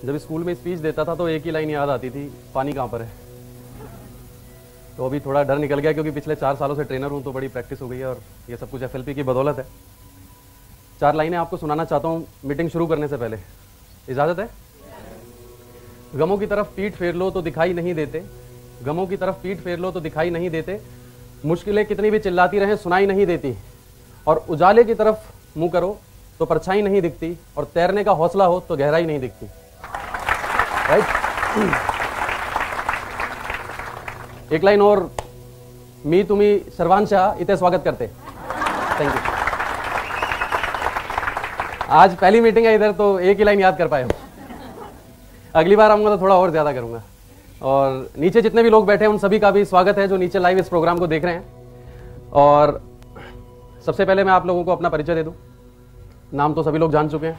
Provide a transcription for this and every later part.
जब स्कूल में स्पीच देता था तो एक ही लाइन याद आती थी, पानी कहाँ पर है। तो अभी थोड़ा डर निकल गया क्योंकि पिछले 4 सालों से ट्रेनर हूँ, तो बड़ी प्रैक्टिस हो गई है और ये सब कुछ FLP की बदौलत है। 4 लाइनें आपको सुनाना चाहता हूँ मीटिंग शुरू करने से पहले, इजाज़त है? गमों की तरफ पीठ फेर लो तो दिखाई नहीं देते, गमों की तरफ पीठ फेर लो तो दिखाई नहीं देते, मुश्किलें कितनी भी चिल्लाती रहें सुनाई नहीं देती, और उजाले की तरफ मुंह करो तो परछाई नहीं दिखती, और तैरने का हौसला हो तो गहराई नहीं दिखती। राइट? एक लाइन और, मी तुम्ही सर्वांशा इथे स्वागत करते। Thank you. आज पहली मीटिंग है इधर तो एक ही लाइन याद कर पाए। अगली बार आऊंगा तो थोड़ा और ज्यादा करूंगा। और नीचे जितने भी लोग बैठे हैं उन सभी का भी स्वागत है जो नीचे लाइव इस प्रोग्राम को देख रहे हैं। और सबसे पहले मैं आप लोगों को अपना परिचय दे दूं। नाम तो सभी लोग जान चुके हैं,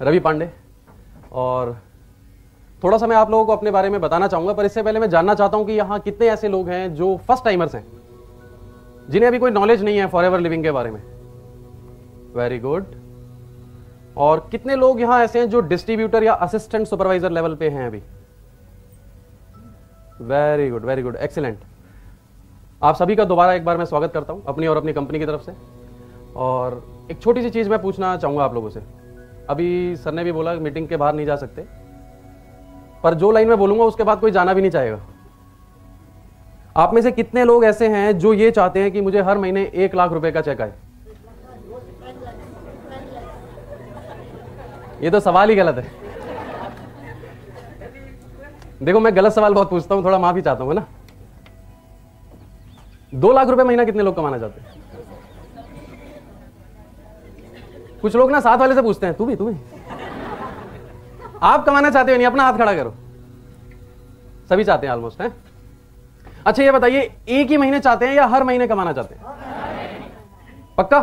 रवि पांडे। और थोड़ा सा मैं आप लोगों को अपने बारे में बताना चाहूंगा, पर इससे पहले मैं जानना चाहता हूं कि यहाँ कितने ऐसे लोग हैं जो फर्स्ट टाइमर्स हैं, जिन्हें अभी कोई नॉलेज नहीं है फॉरएवर लिविंग के बारे में। Very good. और कितने लोग यहाँ ऐसे हैं जो डिस्ट्रीब्यूटर या असिस्टेंट सुपरवाइजर लेवल पे हैं अभी? Very good, very good, excellent. आप सभी का दोबारा एक बार मैं स्वागत करता हूं अपनी और अपनी कंपनी की तरफ से। और एक छोटी सी चीज मैं पूछना चाहूंगा आप लोगों से। अभी सर ने भी बोला मीटिंग के बाहर नहीं जा सकते, पर जो लाइन मैं बोलूंगा उसके बाद कोई जाना भी नहीं चाहेगा। आप में से कितने लोग ऐसे हैं जो ये चाहते हैं कि मुझे हर महीने 1 लाख रुपए का चेक आए? ये तो सवाल ही गलत है। देखो, मैं गलत सवाल बहुत पूछता हूं, थोड़ा माफी चाहता हूं, है ना। 2 लाख रुपए महीना कितने लोग कमाना चाहते हैं? कुछ लोग ना साथ वाले से पूछते हैं, तू भी आप कमाना चाहते हो? नहीं, अपना हाथ खड़ा करो। सभी चाहते हैं ऑलमोस्ट, हैं? अच्छा ये बताइए, एक ही महीने चाहते हैं या हर महीने कमाना चाहते हैं? पक्का?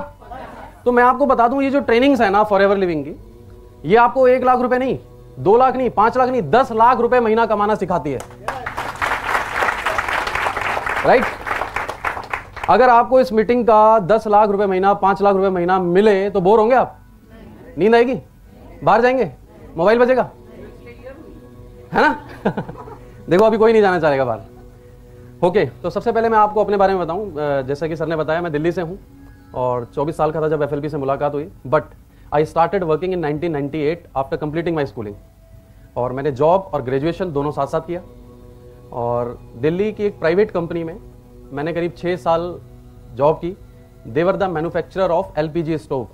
तो मैं आपको बता दूं, ये जो ट्रेनिंग्स है ना फॉरएवर लिविंग की, ये आपको 1 लाख रुपए नहीं, 2 लाख नहीं, 5 लाख नहीं, 10 लाख रुपए महीना कमाना सिखाती है। राइट? अगर आपको इस मीटिंग का 10 लाख रुपए महीना, 5 लाख रुपए महीना मिले तो बोर होंगे आप? नींद आएगी? बाहर जाएंगे? मोबाइल बजेगा? है ना? देखो, अभी कोई नहीं जाना चाहेगा बाहर। ओके, तो सबसे पहले मैं आपको अपने बारे में बताऊं। जैसा कि सर ने बताया, मैं दिल्ली से हूं और 24 साल का था जब FLP से मुलाकात हुई। But I started working in 1998 after completing my schooling. और मैंने जॉब और ग्रेजुएशन दोनों साथ साथ किया। और दिल्ली की एक प्राइवेट कंपनी में मैंने करीब 6 साल जॉब की। They were the manufacturer of LPG stove.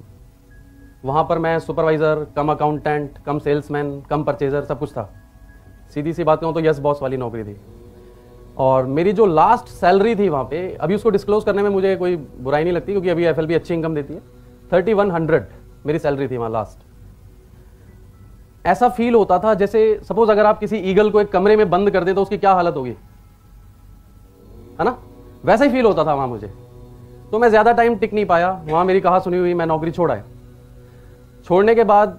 वहाँ पर मैं supervisor cum accountant cum salesman cum purchaser सब कुछ था। सीधी सी बात कहूँ तो यस बॉस वाली नौकरी थी। और मेरी जो लास्ट सैलरी थी वहाँ पे, अभी उसको डिस्क्लोज करने में मुझे कोई बुराई नहीं लगती क्योंकि अभी FLP अच्छी इनकम देती है। 3100 मेरी सैलरी थी वहाँ लास्ट। ऐसा फील होता था जैसे सपोज अगर आप किसी ईगल को एक कमरे में बंद कर दे तो उसकी क्या हालत होगी, है ना? वैसा ही फील होता था वहाँ मुझे। तो मैं ज़्यादा टाइम टिक नहीं पाया वहाँ, मेरी कहा सुनी हुई मैं नौकरी छोड़ आया। छोड़ने के बाद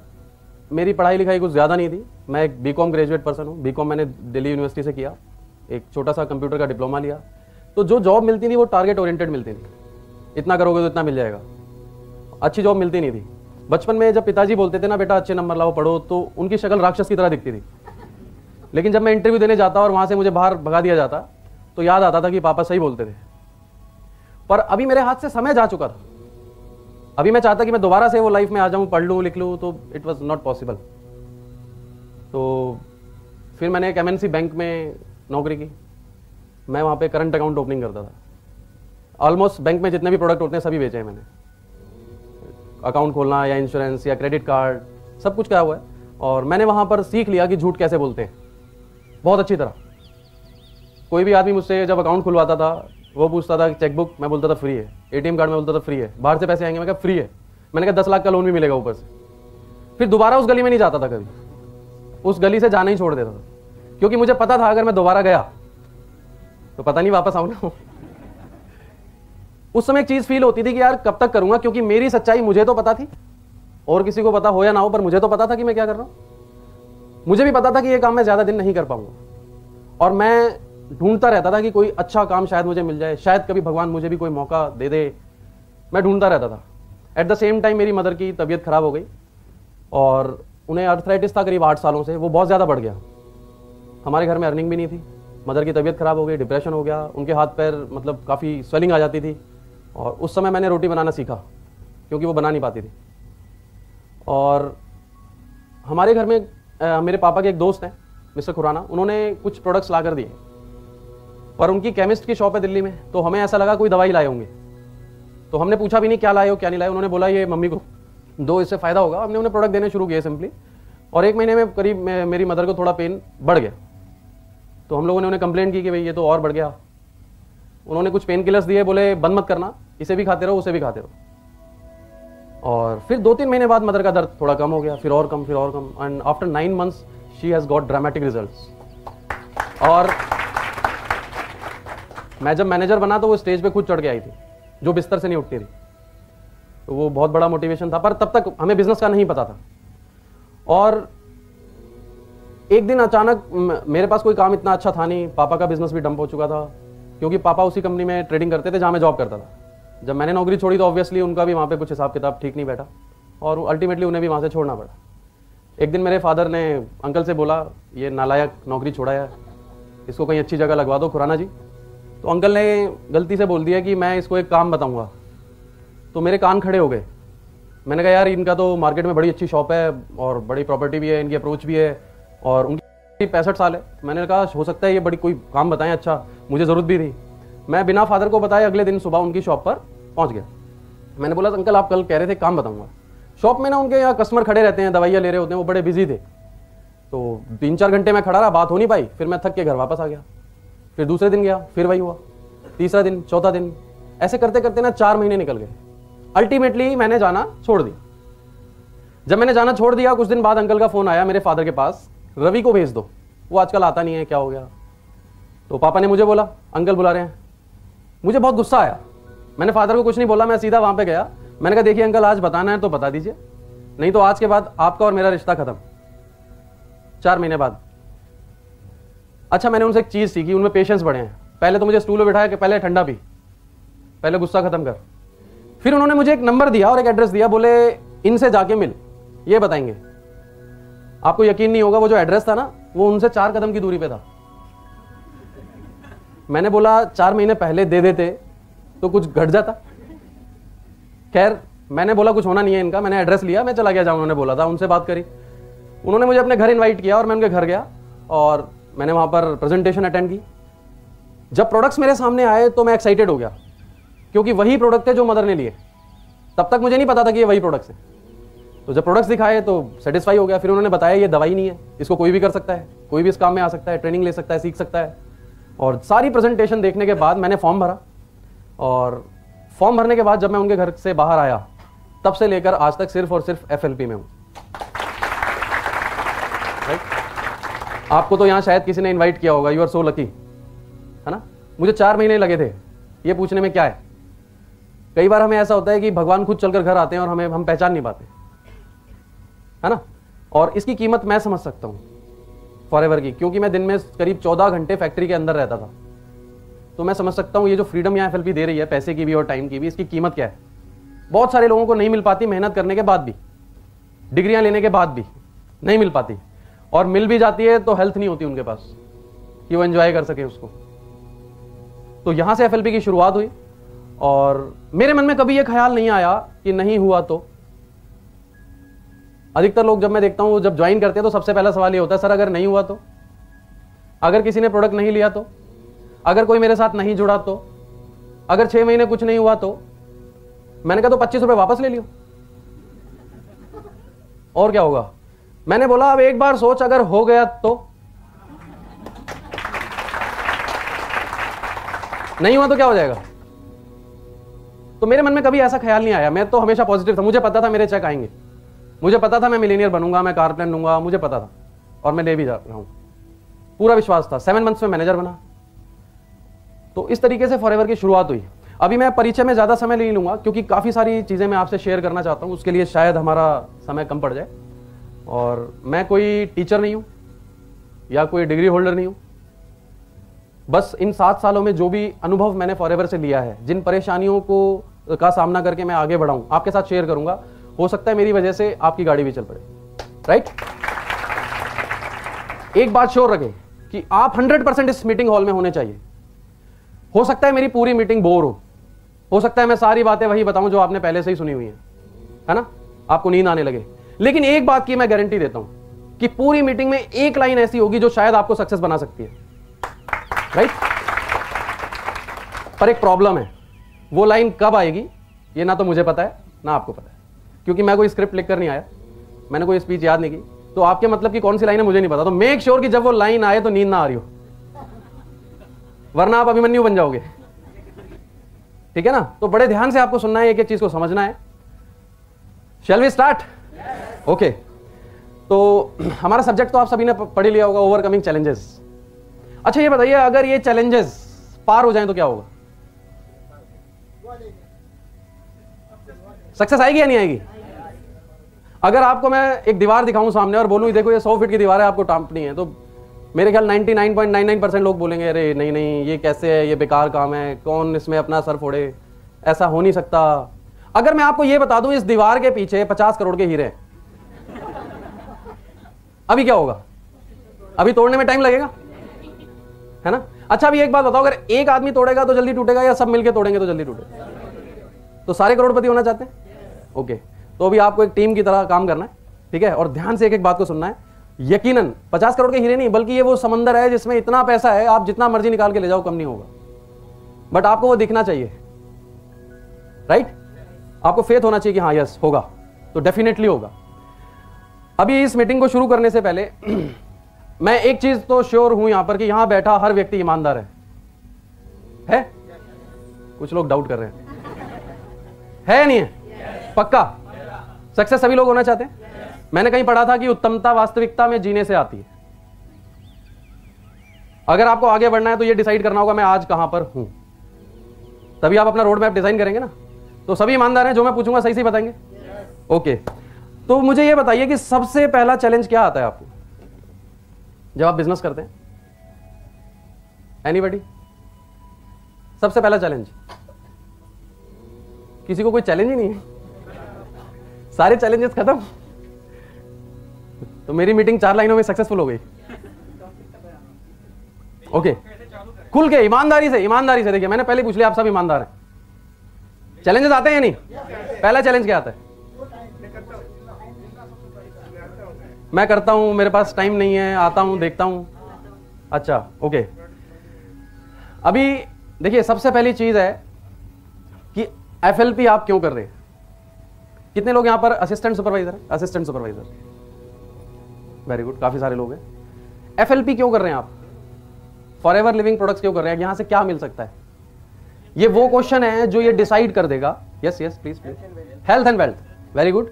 मेरी पढ़ाई लिखाई कुछ ज़्यादा नहीं थी। मैं एक BCom ग्रेजुएट पर्सन हूँ। BCom मैंने दिल्ली यूनिवर्सिटी से किया, एक छोटा सा कंप्यूटर का डिप्लोमा लिया। तो जो जॉब मिलती थी वो टारगेट ओरिएंटेड मिलती थी, इतना करोगे तो इतना मिल जाएगा। अच्छी जॉब मिलती नहीं थी। बचपन में जब पिताजी बोलते थे ना बेटा अच्छे नंबर लाओ पढ़ो, तो उनकी शक्ल राक्षस की तरह दिखती थी। लेकिन जब मैं इंटरव्यू देने जाता और वहाँ से मुझे बाहर भगा दिया जाता तो याद आता था कि पापा सही बोलते थे। पर अभी मेरे हाथ से समय जा चुका था। अभी मैं चाहता कि मैं दोबारा से वो लाइफ में आ जाऊं, पढ़ लूं, लिख लूं, तो इट वाज नॉट पॉसिबल। तो फिर मैंने एक MNC बैंक में नौकरी की। मैं वहाँ पे करंट अकाउंट ओपनिंग करता था। ऑलमोस्ट बैंक में जितने भी प्रोडक्ट होते हैं सभी बेचे हैं मैंने। अकाउंट खोलना या इंश्योरेंस या क्रेडिट कार्ड सब कुछ किया हुआ है। और मैंने वहाँ पर सीख लिया कि झूठ कैसे बोलते हैं बहुत अच्छी तरह। कोई भी आदमी मुझसे जब अकाउंट खुलवाता था वो पूछता था चेकबुक, मैं बोलता था फ्री है। ATM कार्ड में बोलता था फ्री है। बाहर से पैसे आएंगे, मैं कहा फ्री है। मैंने कहा 10 लाख का लोन भी मिलेगा ऊपर से। फिर दोबारा उस गली में नहीं जाता था कभी, उस गली से जाना ही छोड़ देता था क्योंकि मुझे पता था अगर मैं दोबारा गया तो पता नहीं वापस आऊँ ना। उस समय एक चीज फील होती थी कि यार कब तक करूंगा, क्योंकि मेरी सच्चाई मुझे तो पता थी और किसी को पता हो या ना हो, पर मुझे तो पता था कि मैं क्या कर रहा हूं। मुझे भी पता था कि ये काम मैं ज्यादा दिन नहीं कर पाऊंगा और मैं ढूंढता रहता था कि कोई अच्छा काम शायद मुझे मिल जाए, शायद कभी भगवान मुझे भी कोई मौका दे दे। मैं ढूंढता रहता था। एट द सेम टाइम मेरी मदर की तबीयत खराब हो गई और उन्हें अर्थराइटिस था करीब 8 सालों से, वो बहुत ज़्यादा बढ़ गया। हमारे घर में अर्निंग भी नहीं थी, मदर की तबीयत ख़राब हो गई, डिप्रेशन हो गया, उनके हाथ पैर मतलब काफ़ी स्वेलिंग आ जाती थी। और उस समय मैंने रोटी बनाना सीखा क्योंकि वो बना नहीं पाती थी। और हमारे घर में मेरे पापा के एक दोस्त हैं मिस्टर खुराना, उन्होंने कुछ प्रोडक्ट्स ला कर दिए, पर उनकी केमिस्ट की शॉप है दिल्ली में, तो हमें ऐसा लगा कोई दवाई लाए होंगे। तो हमने पूछा भी नहीं क्या लाए हो क्या नहीं लाए, उन्होंने बोला ये मम्मी को दो, इससे फ़ायदा होगा। हमने उन्हें प्रोडक्ट देने शुरू किए सिंपली, और 1 महीने में करीब मेरी मदर को थोड़ा पेन बढ़ गया। तो हम लोगों ने उन्हें कंप्लेंट की कि भाई ये तो और बढ़ गया। उन्होंने कुछ पेन किलर्स दिए, बोले बंद मत करना, इसे भी खाते रहो उसे भी खाते रहो। और फिर 2-3 महीने बाद मदर का दर्द थोड़ा कम हो गया, फिर और कम, and after 9 months she has got dramatic results. और मैं जब मैनेजर बना तो वो स्टेज पे खुद चढ़ के आई थी, जो बिस्तर से नहीं उठती थी। तो वो बहुत बड़ा मोटिवेशन था, पर तब तक हमें बिजनेस का नहीं पता था। और एक दिन अचानक मेरे पास कोई काम इतना अच्छा था नहीं, पापा का बिजनेस भी डंप हो चुका था, क्योंकि पापा उसी कंपनी में ट्रेडिंग करते थे जहाँ मैं जॉब करता था। जब मैंने नौकरी छोड़ी तो ऑब्वियसली उनका भी वहाँ पे कुछ हिसाब किताब ठीक नहीं बैठा, और अल्टीमेटली उन्हें भी वहाँ से छोड़ना पड़ा। एक दिन मेरे फादर ने अंकल से बोला, ये नालायक नौकरी छोड़ा है, इसको कहीं अच्छी जगह लगवा दो खुराना जी। तो अंकल ने गलती से बोल दिया कि मैं इसको एक काम बताऊँगा। तो मेरे कान खड़े हो गए। मैंने कहा यार इनका तो मार्केट में बड़ी अच्छी शॉप है और बड़ी प्रॉपर्टी भी है, इनकी अप्रोच भी है, और उनकी 65 साल है। मैंने कहा हो सकता है ये बड़ी कोई काम बताएं अच्छा, मुझे ज़रूरत भी थी। मैं बिना फादर को बताए अगले दिन सुबह उनकी शॉप पर पहुंच गया। मैंने बोला अंकल आप कल कह रहे थे काम बताऊंगा। शॉप में ना उनके यहाँ कस्टमर खड़े रहते हैं, दवाइयाँ ले रहे होते हैं, वो बड़े बिजी थे। तो 3-4 घंटे मैं खड़ा रहा, बात हो नहीं पाई। फिर मैं थक के घर वापस आ गया। फिर दूसरे दिन गया, फिर वही हुआ, तीसरा दिन, चौथा दिन, ऐसे करते करते ना 4 महीने निकल गए। अल्टीमेटली मैंने जाना छोड़ दिया। जब मैंने जाना छोड़ दिया, कुछ दिन बाद अंकल का फोन आया मेरे फादर के पास, रवि को भेज दो, वो आजकल आता नहीं है, क्या हो गया। तो पापा ने मुझे बोला अंकल बुला रहे हैं। मुझे बहुत गुस्सा आया। मैंने फादर को कुछ नहीं बोला, मैं सीधा वहां पे गया। मैंने कहा देखिए अंकल आज बताना है तो बता दीजिए, नहीं तो आज के बाद आपका और मेरा रिश्ता खत्म। 4 महीने बाद। अच्छा मैंने उनसे एक चीज सीखी, उनमें पेशेंस बढ़े हैं। पहले तो मुझे स्टूल पे बिठाया कि पहले ठंडा पी, पहले गुस्सा खत्म कर। फिर उन्होंने मुझे एक नंबर दिया और एक एड्रेस दिया, बोले इनसे जाके मिल, ये बताएंगे। आपको यकीन नहीं होगा, वो जो एड्रेस था ना वो उनसे 4 कदम की दूरी पे था। मैंने बोला 4 महीने पहले दे देते तो कुछ घट जाता। खैर मैंने बोला कुछ होना नहीं है इनका, मैंने एड्रेस लिया, मैं चला गया जहाँ उन्होंने बोला था। उनसे बात करी, उन्होंने मुझे अपने घर इनवाइट किया और मैं उनके घर गया और मैंने वहाँ पर प्रेजेंटेशन अटेंड की। जब प्रोडक्ट्स मेरे सामने आए तो मैं एक्साइटेड हो गया, क्योंकि वही प्रोडक्ट थे जो मदर ने लिए। तब तक मुझे नहीं पता था कि ये वही प्रोडक्ट्स हैं। तो जब प्रोडक्ट्स दिखाए तो सेटिस्फाई हो गया। फिर उन्होंने बताया ये दवाई नहीं है, इसको कोई भी कर सकता है, कोई भी इस काम में आ सकता है, ट्रेनिंग ले सकता है, सीख सकता है। और सारी प्रेजेंटेशन देखने के बाद मैंने फॉर्म भरा, और फॉर्म भरने के बाद जब मैं उनके घर से बाहर आया, तब से लेकर आज तक सिर्फ और सिर्फ FLP में हूं। राइट? आपको तो यहां शायद किसी ने इनवाइट किया होगा, यू आर सो लकी, है ना। मुझे 4 महीने लगे थे ये पूछने में क्या है। कई बार हमें ऐसा होता है कि भगवान खुद चलकर घर आते हैं और हम पहचान नहीं पाते, है ना। और इसकी कीमत मैं समझ सकता हूं फॉरएवर की, क्योंकि मैं दिन में करीब 14 घंटे फैक्ट्री के अंदर रहता था। तो मैं समझ सकता हूं ये जो फ्रीडम यहाँ FLP दे रही है, पैसे की भी और टाइम की भी, इसकी कीमत क्या है। बहुत सारे लोगों को नहीं मिल पाती, मेहनत करने के बाद भी, डिग्रियां लेने के बाद भी नहीं मिल पाती, और मिल भी जाती है तो हेल्थ नहीं होती उनके पास कि वो एंजॉय कर सके उसको। तो यहां से FLP की शुरुआत हुई, और मेरे मन में कभी यह ख्याल नहीं आया कि नहीं हुआ तो। अधिकतर लोग जब मैं देखता हूं जब ज्वाइन करते हैं तो सबसे पहला सवाल ये होता है, सर अगर नहीं हुआ तो, अगर किसी ने प्रोडक्ट नहीं लिया तो, अगर कोई मेरे साथ नहीं जुड़ा तो, अगर 6 महीने कुछ नहीं हुआ तो। मैंने कहा तो 25 रुपए वापस ले लियो, और क्या होगा। मैंने बोला अब एक बार सोच, अगर हो गया तो, नहीं हुआ तो क्या हो जाएगा। तो मेरे मन में कभी ऐसा ख्याल नहीं आया। मैं तो हमेशा पॉजिटिव था, मुझे पता था मेरे चेक आएंगे, मुझे पता था मैं मिलीनियर बनूंगा, मैं कार प्लान लूंगा, मुझे पता था, और मैं ले भी जा रहा हूं, पूरा विश्वास था। 7 मंथ्स में मैनेजर बना। तो इस तरीके से फॉरएवर की शुरुआत हुई। अभी मैं परिचय में ज्यादा समय नहीं लूंगा, क्योंकि काफी सारी चीजें मैं आपसे शेयर करना चाहता हूं, उसके लिए शायद हमारा समय कम पड़ जाए। और मैं कोई टीचर नहीं हूं या कोई डिग्री होल्डर नहीं हूं। बस इन 7 सालों में जो भी अनुभव मैंने फॉरएवर से लिया है, जिन परेशानियों का सामना करके मैं आगे बढ़ा हूं, आपके साथ शेयर करूंगा। हो सकता है मेरी वजह से आपकी गाड़ी भी चल पड़े। राइट? एक बात श्योर रखें कि आप 100% इस मीटिंग हॉल में होने चाहिए। हो सकता है मेरी पूरी मीटिंग बोर हो सकता है मैं सारी बातें वही बताऊं जो आपने पहले से ही सुनी हुई है ना, आपको नींद आने लगे, लेकिन एक बात की मैं गारंटी देता हूं कि पूरी मीटिंग में एक लाइन ऐसी होगी जो शायद आपको सक्सेस बना सकती है, राइट? पर एक प्रॉब्लम है, वो लाइन कब आएगी ये ना तो मुझे पता है ना आपको पता है, क्योंकि मैं कोई स्क्रिप्ट लिखकर नहीं आया, मैंने कोई स्पीच याद नहीं की, तो आपके मतलब की कौन सी लाइन है मुझे नहीं पता। तो मेक श्योर कि जब वो लाइन आए तो नींद ना आ रही हो, वरना आप अभिमन्यु बन जाओगे, ठीक है ना? तो बड़े ध्यान से आपको सुनना है, एक एक चीज को समझना है। Shall we start? ओके, तो हमारा सब्जेक्ट तो आप सभी ने पढ़ लिया होगा, ओवरकमिंग चैलेंजेस। अच्छा ये बताइए, अगर ये चैलेंजेस पार हो जाएं तो क्या होगा? सक्सेस आएगी या नहीं आएगी? अगर आपको मैं एक दीवार दिखाऊं सामने और बोलूं देखो ये 100 फीट की दीवार है, आपको टांपनी है, तो मेरे ख्याल 99.99% लोग बोलेंगे अरे नहीं नहीं ये कैसे है, ये बेकार काम है, कौन इसमें अपना सर फोड़े, ऐसा हो नहीं सकता। अगर मैं आपको ये बता दूं इस दीवार के पीछे 50 करोड़ के हीरे हैं, अभी क्या होगा? अभी तोड़ने में टाइम लगेगा, है ना? अच्छा अभी एक बात बताओ, अगर एक आदमी तोड़ेगा तो जल्दी टूटेगा या सब मिलके तोड़ेंगे तो जल्दी टूटेगा? तो सारे करोड़पति होना चाहते हैं? ओके, तो अभी आपको एक टीम की तरह काम करना है, ठीक है? और ध्यान से एक एक बात को सुनना है। यकीनन 50 करोड़ के हीरे नहीं, बल्कि ये वो समंदर है जिसमें इतना पैसा है, आप जितना मर्जी निकाल के ले जाओ कम नहीं होगा, बट आपको वो दिखना चाहिए, राइट? आपको फेथ होना चाहिए कि हाँ यस होगा, तो डेफिनेटली होगा। अभी इस मीटिंग को शुरू करने से पहले मैं एक चीज तो श्योर हूं यहां पर कि यहां बैठा हर व्यक्ति ईमानदार है? कुछ लोग डाउट कर रहे हैं, नहीं है? पक्का? सक्सेस सभी लोग होना चाहते हैं? मैंने कहीं पढ़ा था कि उत्तमता वास्तविकता में जीने से आती है। अगर आपको आगे बढ़ना है तो ये डिसाइड करना होगा मैं आज कहां पर हूं, तभी आप अपना रोड मैप डिजाइन करेंगे ना। तो सभी ईमानदार हैं? जो मैं पूछूंगा सही सही बताएंगे? ओके, तो मुझे ये बताइए कि सबसे पहला चैलेंज क्या आता है आपको जब आप बिजनेस करते हैं? एनीबॉडी? सबसे पहला चैलेंज? किसी को कोई चैलेंज ही नहीं है, सारे चैलेंजेस खत्म। तो मेरी मीटिंग 4 लाइनों में सक्सेसफुल हो गई। ओके, खुल के ईमानदारी से देखिए, मैंने पहले पूछ लिया, आप सब ईमानदार हैं। चैलेंजेस आते हैं या नहीं? पहला चैलेंज क्या आता है? मैं करता हूं, मेरे पास टाइम नहीं है, आता हूं देखता हूं। अच्छा ओके, अभी देखिए सबसे पहली चीज है कि FLP आप क्यों कर रहे हैं? कितने लोग यहां पर असिस्टेंट सुपरवाइजर हैं? असिस्टेंट सुपरवाइजर, वेरी गुड, काफी सारे लोग हैं। FLP क्यों कर रहे हैं आप? फॉरएवर लिविंग प्रोडक्ट्स क्यों कर रहे हैं? यहां से क्या मिल सकता है? ये वो क्वेश्चन है जो ये डिसाइड कर देगा। Yes yes please please. Health and wealth, very good.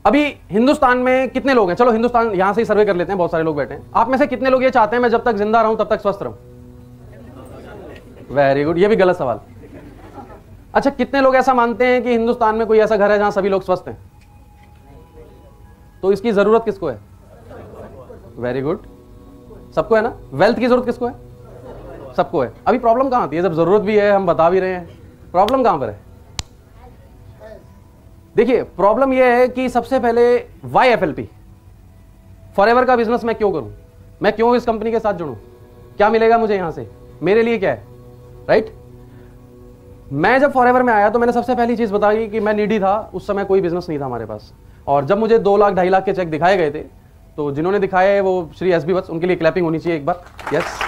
अभी हिंदुस्तान में कितने लोग हैं? चलो हिंदुस्तान यहां से ही सर्वे कर लेते हैं, बहुत सारे लोग बैठे हैं। आप में से कितने लोग ये चाहते हैं मैं जब तक जिंदा रहूं तब तक स्वस्थ रहूं? वेरी गुड, ये भी गलत सवाल। अच्छा, कितने लोग ऐसा मानते हैं कि हिंदुस्तान में कोई ऐसा घर है जहां सभी लोग स्वस्थ हैं? तो इसकी जरूरत किसको है? वेरी गुड, सबको है ना। वेल्थ की जरूरत किसको है? सबको है। अभी प्रॉब्लम कहां आती है? जब जरूरत भी है, हम बता भी रहे हैं, प्रॉब्लम कहां पर है? देखिए प्रॉब्लम यह है कि सबसे पहले वाई FLP, फॉरएवर का बिजनेस मैं क्यों करूं? मैं क्यों इस कंपनी के साथ जुड़ूं? क्या मिलेगा मुझे यहां से? मेरे लिए क्या है, राइट? मैं जब फॉरएवर में आया तो मैंने सबसे पहली चीज बताई कि मैं नीडी था, उस समय कोई बिजनेस नहीं था हमारे पास। और जब मुझे 2 लाख 2.5 लाख के चेक दिखाए गए थे, तो जिन्होंने दिखाए वो श्री SB वत्स, उनके लिए क्लैपिंग होनी चाहिए एक बार। यस,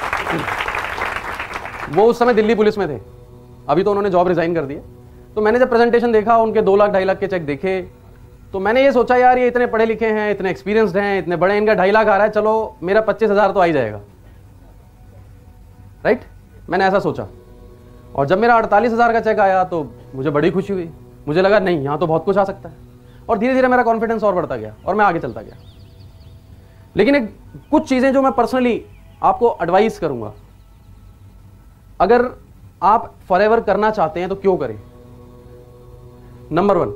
वो उस समय दिल्ली पुलिस में थे, अभी तो उन्होंने जॉब रिजाइन कर दी है। तो मैंने जब प्रेजेंटेशन देखा, उनके 2 लाख 2.5 लाख के चेक देखे, तो मैंने ये सोचा यार ये इतने पढ़े लिखे हैं, इतने एक्सपीरियंसड हैं, इतने बड़े, इनका 2.5 लाख आ रहा है, चलो मेरा 25,000 तो आ ही जाएगा, राइट? मैंने ऐसा सोचा। और जब मेरा 48,000 का चेक आया तो मुझे बड़ी खुशी हुई, मुझे लगा नहीं यहाँ तो बहुत कुछ आ सकता है। और धीरे धीरे मेरा कॉन्फिडेंस और बढ़ता गया और मैं आगे चलता गया। लेकिन एक कुछ चीजें जो मैं पर्सनली आपको एडवाइस करूंगा, अगर आप फॉरएवर करना चाहते हैं तो क्यों करें? नंबर 1,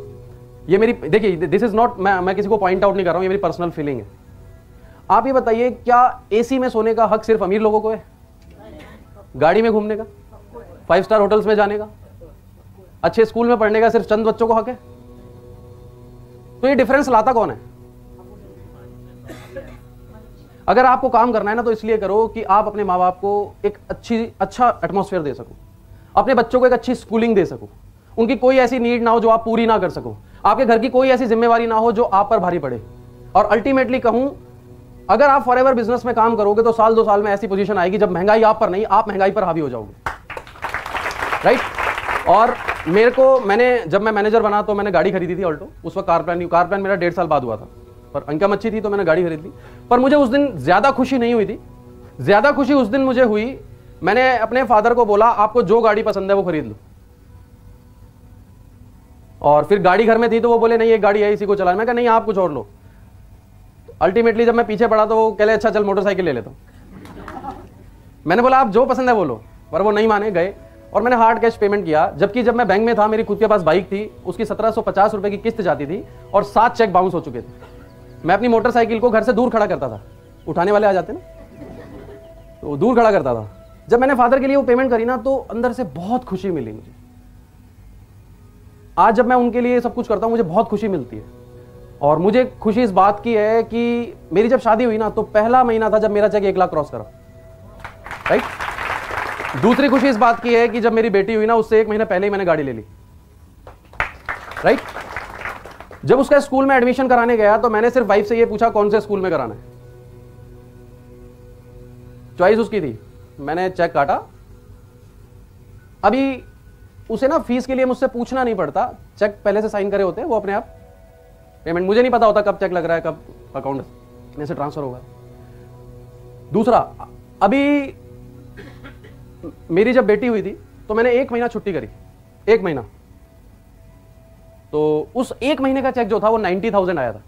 ये मेरी, देखिए दिस इज नॉट, मैं किसी को पॉइंट आउट नहीं कर रहा हूं, ये मेरी पर्सनल फीलिंग है। आप ये बताइए, क्या AC में सोने का हक सिर्फ अमीर लोगों को है? गाड़ी में घूमने का, 5 स्टार होटल्स में जाने का, अच्छे स्कूल में पढ़ने का सिर्फ चंद बच्चों को हक है? तो ये डिफरेंस लाता कौन है? अगर आपको काम करना है ना तो इसलिए करो कि आप अपने माँ बाप को एक अच्छा एटमॉस्फेयर दे सको, अपने बच्चों को एक अच्छी स्कूलिंग दे सको, उनकी कोई ऐसी नीड ना हो जो आप पूरी ना कर सको, आपके घर की कोई ऐसी जिम्मेवारी ना हो जो आप पर भारी पड़े। और अल्टीमेटली कहूं, अगर आप फॉरएवर बिजनेस में काम करोगे तो साल 2 साल में ऐसी पोजीशन आएगी जब महंगाई आप पर नहीं, आप महंगाई पर हावी हो जाओगे, राइट। और जब मैं मैनेजर बना तो मैंने गाड़ी खरीदी थी ऑल्टो। उस वक्त कार प्लान मेरा 1.5 साल बाद हुआ था, पर इनकम अच्छी थी तो मैंने गाड़ी खरीद ली। पर मुझे उस दिन ज्यादा खुशी नहीं हुई थी। ज्यादा खुशी उस दिन मुझे हुई, मैंने अपने फादर को बोला आपको जो गाड़ी पसंद है वो खरीद लो। और फिर गाड़ी घर में थी तो वो बोले नहीं एक गाड़ी है इसी को चलाना। मैं कहा नहीं आप कुछ और लो। अल्टीमेटली जब मैं पीछे पड़ा तो वो कह ले अच्छा चल मोटरसाइकिल ले लेता हूं। मैंने बोला आप जो पसंद है वो लो, पर वो नहीं माने, गए और मैंने हार्ड कैश पेमेंट किया। जबकि जब मैं बैंक में था मेरी खुद के पास बाइक थी, उसकी 1750 रुपए की किस्त जाती थी और 7 चेक बाउंस हो चुके थे। मैं अपनी मोटरसाइकिल को घर से दूर खड़ा करता था, उठाने वाले आ जाते ना तो दूर खड़ा करता था। जब मैंने फादर के लिए वो पेमेंट करी ना तो अंदर से बहुत खुशी मिली मुझे। आज जब मैं उनके लिए सब कुछ करता हूं मुझे बहुत खुशी मिलती है। और मुझे खुशी इस बात की है कि मेरी जब शादी हुई ना तो पहला महीना था जब मेरा चेक 1 लाख क्रॉस करा, राइट। दूसरी खुशी इस बात की है कि जब मेरी बेटी हुई ना उससे 1 महीना पहले ही मैंने गाड़ी ले ली, राइट। जब उसका स्कूल में एडमिशन कराने गया तो मैंने सिर्फ वाइफ से ये पूछा कौन से स्कूल में कराना है, चॉइस उसकी थी। मैंने चेक काटा। अभी उसे ना फीस के लिए मुझसे पूछना नहीं पड़ता, चेक पहले से साइन करे होते हैं, वो अपने आप पेमेंट, मुझे नहीं पता होता कब चेक लग रहा है कब अकाउंट में से ट्रांसफर होगा। दूसरा, अभी मेरी जब बेटी हुई थी तो मैंने 1 महीना छुट्टी करी, 1 महीना। तो उस 1 महीने का चेक जो था वो 90,000 आया था,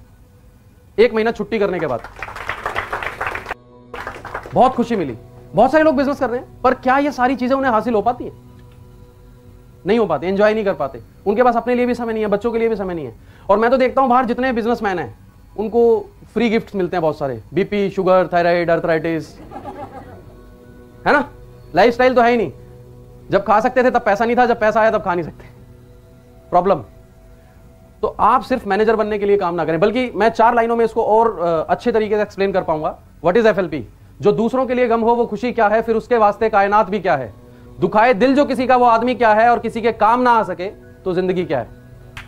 1 महीना छुट्टी करने के बाद। बहुत खुशी मिली। बहुत सारे लोग बिजनेस कर रहे हैं, पर क्या ये सारी चीजें उन्हें हासिल हो पाती है? नहीं हो पाते, एंजॉय नहीं कर पाते। उनके पास अपने लिए भी समय नहीं है, बच्चों के लिए भी समय नहीं है। और मैं तो देखता हूं बाहर जितने बिजनेसमैन हैं उनको फ्री गिफ्ट्स मिलते हैं बहुत सारे, बीपी, शुगर, थायराइड, अर्थराइटिस, है ना। लाइफस्टाइल तो है ही नहीं। जब खा सकते थे तब पैसा नहीं था, जब पैसा आया तब खा नहीं सकते। प्रॉब्लम। तो आप सिर्फ मैनेजर बनने के लिए काम ना करें, बल्कि मैं 4 लाइनों में इसको और अच्छे तरीके से एक्सप्लेन कर पाऊंगा। What is FLP? जो दूसरों के लिए गम हो वो खुशी क्या है, फिर उसके वास्ते कायनात भी क्या है, दुखाए दिल जो किसी का वो आदमी क्या है, और किसी के काम ना आ सके तो जिंदगी क्या है,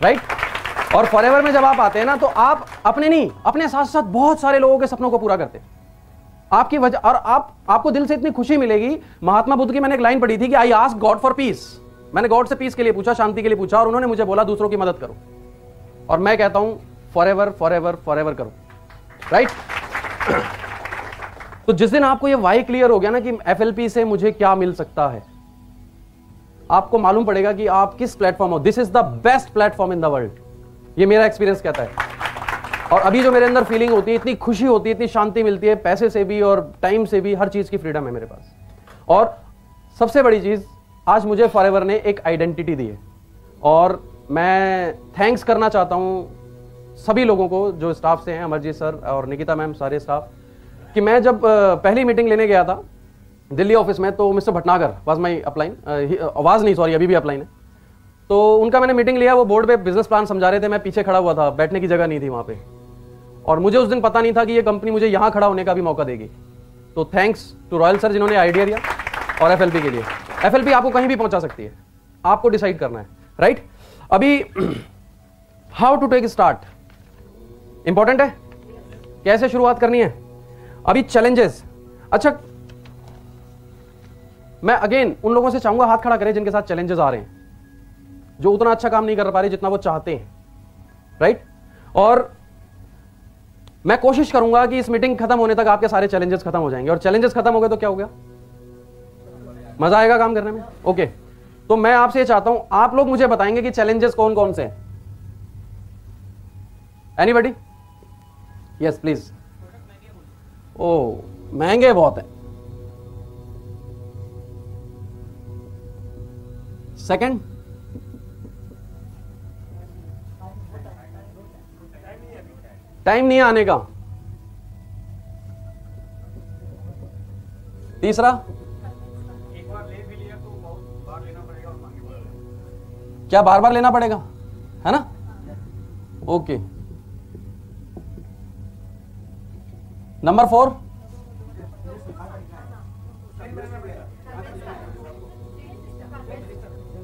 राइट। और फॉरएवर में जब आप आते हैं ना तो आप अपने नहीं, अपने साथ साथ बहुत सारे लोगों के सपनों को पूरा करते हैं आपकी वजह। और आपको दिल से इतनी खुशी मिलेगी। महात्मा बुद्ध की मैंने एक लाइन पढ़ी थी कि I ask God for piece. मैंने गॉड से पीस के लिए पूछा, शांति के लिए पूछा, और उन्होंने मुझे बोला दूसरों की मदद करो। और मैं कहता हूं फॉरएवर फॉरएवर फॉरएवर करो, राइट। तो जिस दिन आपको ये वाई क्लियर हो गया ना कि एफएलपी से मुझे क्या मिल सकता है, आपको मालूम पड़ेगा कि आप किस प्लेटफॉर्म हो। This is the best platform in the world, ये मेरा एक्सपीरियंस कहता है। और अभी जो मेरे अंदर फीलिंग होती है, इतनी खुशी होती है, इतनी शांति मिलती है, पैसे से भी और टाइम से भी, हर चीज की फ्रीडम है मेरे पास। और सबसे बड़ी चीज, आज मुझे फॉरएवर ने एक आइडेंटिटी दी है। और मैं थैंक्स करना चाहता हूं सभी लोगों को जो स्टाफ से हैं, अमरजीत सर और निकिता मैम, सारे स्टाफ, कि मैं जब पहली मीटिंग लेने गया था दिल्ली ऑफिस में तो mister Bhatnagar was my upline, आवाज नहीं सॉरी अभी भी अपलाइन है। तो उनका मैंने मीटिंग लिया, वो बोर्ड पे बिजनेस प्लान समझा रहे थे, मैं पीछे खड़ा हुआ था, बैठने की जगह नहीं थी वहां पे। और मुझे उस दिन पता नहीं था कि ये कंपनी मुझे यहां खड़ा होने का भी मौका देगी। तो थैंक्स टू रॉयल सर जिन्होंने आइडिया दिया, और एफएलपी के लिए। एफएलपी आपको कहीं भी पहुंचा सकती है, आपको डिसाइड करना है, राइट। अभी how to take start important है, कैसे शुरुआत करनी है। अभी चैलेंजेस, अच्छा मैं अगेन उन लोगों से चाहूंगा हाथ खड़ा करें जिनके साथ चैलेंजेस आ रहे हैं, जो उतना अच्छा काम नहीं कर पा रहे जितना वो चाहते हैं, राइट। और मैं कोशिश करूंगा कि इस मीटिंग खत्म होने तक आपके सारे चैलेंजेस खत्म हो जाएंगे। और चैलेंजेस खत्म हो गए तो क्या हो गया, मजा आएगा काम करने में। ओके, तो मैं आपसे ये चाहता हूं, आप लोग मुझे बताएंगे कि चैलेंजेस कौन कौन से हैं। एनीबॉडी? Yes please. ओ महंगे बहुत है। सेकंड, टाइम नहीं आने का। तीसरा, एक बार ले भी लिया तो बहुत बार लेना पड़ेगा और मांगे पड़ेगा। क्या बार बार लेना पड़ेगा, है ना? Okay, number 4,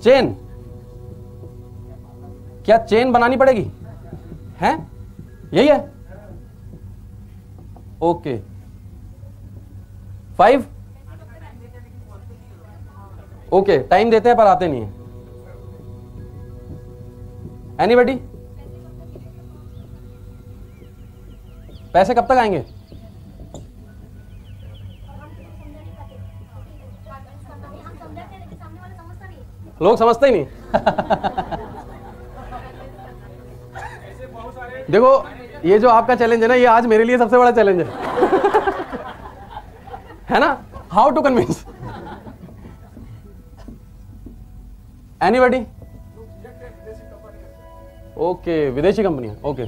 chain. क्या चेन बनानी पड़ेगी? हैं? यही है? ओके। 5, ओके, टाइम देते हैं पर आते नहीं है। एनीबडी? पैसे कब तक आएंगे? लोग समझते ही नहीं। देखो, ये जो आपका चैलेंज है ना, ये आज मेरे लिए सबसे बड़ा चैलेंज है ना? How to convince? Anybody? Okay, विदेशी कंपनी है। ओके,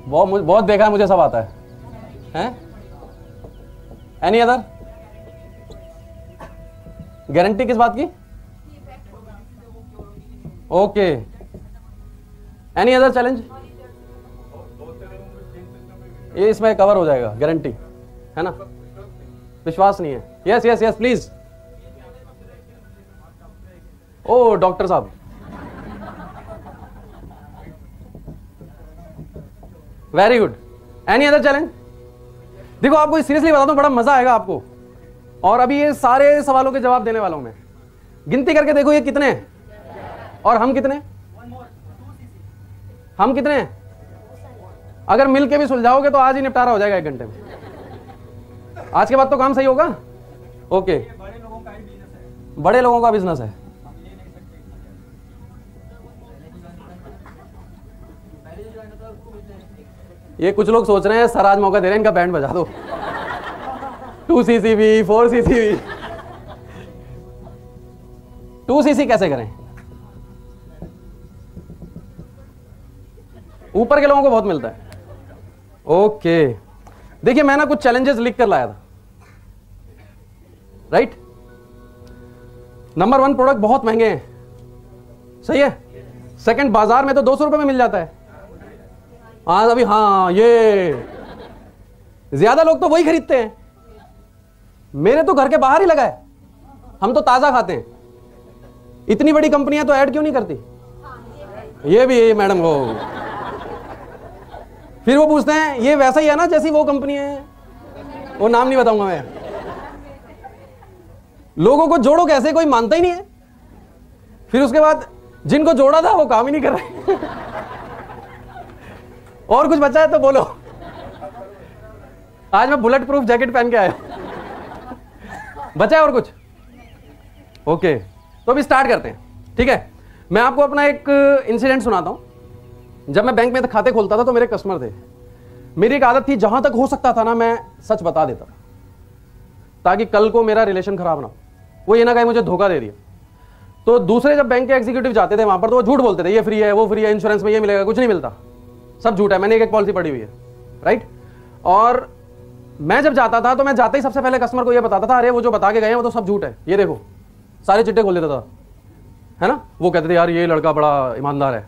बहुत देखा है, मुझे सब आता है। हैं? Any other? गारंटी किस बात की? Okay, any other challenge? ये इसमें कवर हो जाएगा, गारंटी है ना? विश्वास नहीं है? Yes yes yes please. ओ डॉक्टर साहब, very good. Any other challenge? देखो, आपको सीरियसली बताता हूं, बड़ा मजा आएगा आपको। और अभी ये सारे सवालों के जवाब देने वाला हूं मैं। गिनती करके देखो ये कितने हैं और हम कितने? हम कितने हैं? अगर मिल के भी सुलझाओगे तो आज ही निपटारा हो जाएगा 1 घंटे में। आज के बाद तो काम सही होगा। ओके, बड़े लोगों का बिजनेस है। ये कुछ लोग सोच रहे हैं सर आज मौका दे रहे हैं, इनका बैंड बजा दो। 2cc भी, 4cc भी। 2cc कैसे करें? ऊपर के लोगों को बहुत मिलता है। ओके, देखिए मैं ना कुछ चैलेंजेस लिख कर लाया था, राइट? नंबर 1, प्रोडक्ट बहुत महंगे हैं, सही है। सेकंड, बाजार में तो 200 रुपए में मिल जाता है। हाँ अभी, हाँ ये ज्यादा लोग तो वही खरीदते हैं। मेरे तो घर के बाहर ही लगा है, हम तो ताजा खाते हैं। इतनी बड़ी कंपनियां तो ऐड क्यों नहीं करती? ये भी मैडम वो फिर वो पूछते हैं ये वैसा ही है ना जैसी वो कंपनी है, वो नाम नहीं बताऊंगा मैं। लोगों को जोड़ो कैसे, कोई मानता ही नहीं है। फिर उसके बाद जिनको जोड़ा था वो काम ही नहीं कर रहे। और कुछ बचा है तो बोलो। आज मैं बुलेट प्रूफ जैकेट पहन के आया। बचा है और कुछ? ओके, तो अभी स्टार्ट करते हैं, ठीक है। मैं आपको अपना एक इंसिडेंट सुनाता हूं। जब मैं बैंक में खाते खोलता था तो मेरे कस्टमर थे। मेरी एक आदत थी, जहां तक हो सकता था ना मैं सच बता देता था, ताकि कल को मेरा रिलेशन खराब ना हो। वो ये ना कहे मुझे धोखा दे दिया। तो दूसरे जब बैंक के एग्जीक्यूटिव जाते थे वहां पर, तो वो झूठ बोलते थे, ये फ्री है, वो फ्री है, इंश्योरेंस में ये मिलेगा, कुछ नहीं मिलता, सब झूठ है। मैंने एक पॉलिसी पढ़ी हुई है, राइट। और मैं जब जाता था तो मैं जाते ही सबसे पहले कस्टमर को ये बताता था, अरे वो जो बता के गए हैं वो तो सब झूठ है, ये देखो, सारे चिट्टे खोल देता था, है ना। वो कहते थे यार ये लड़का बड़ा ईमानदार है।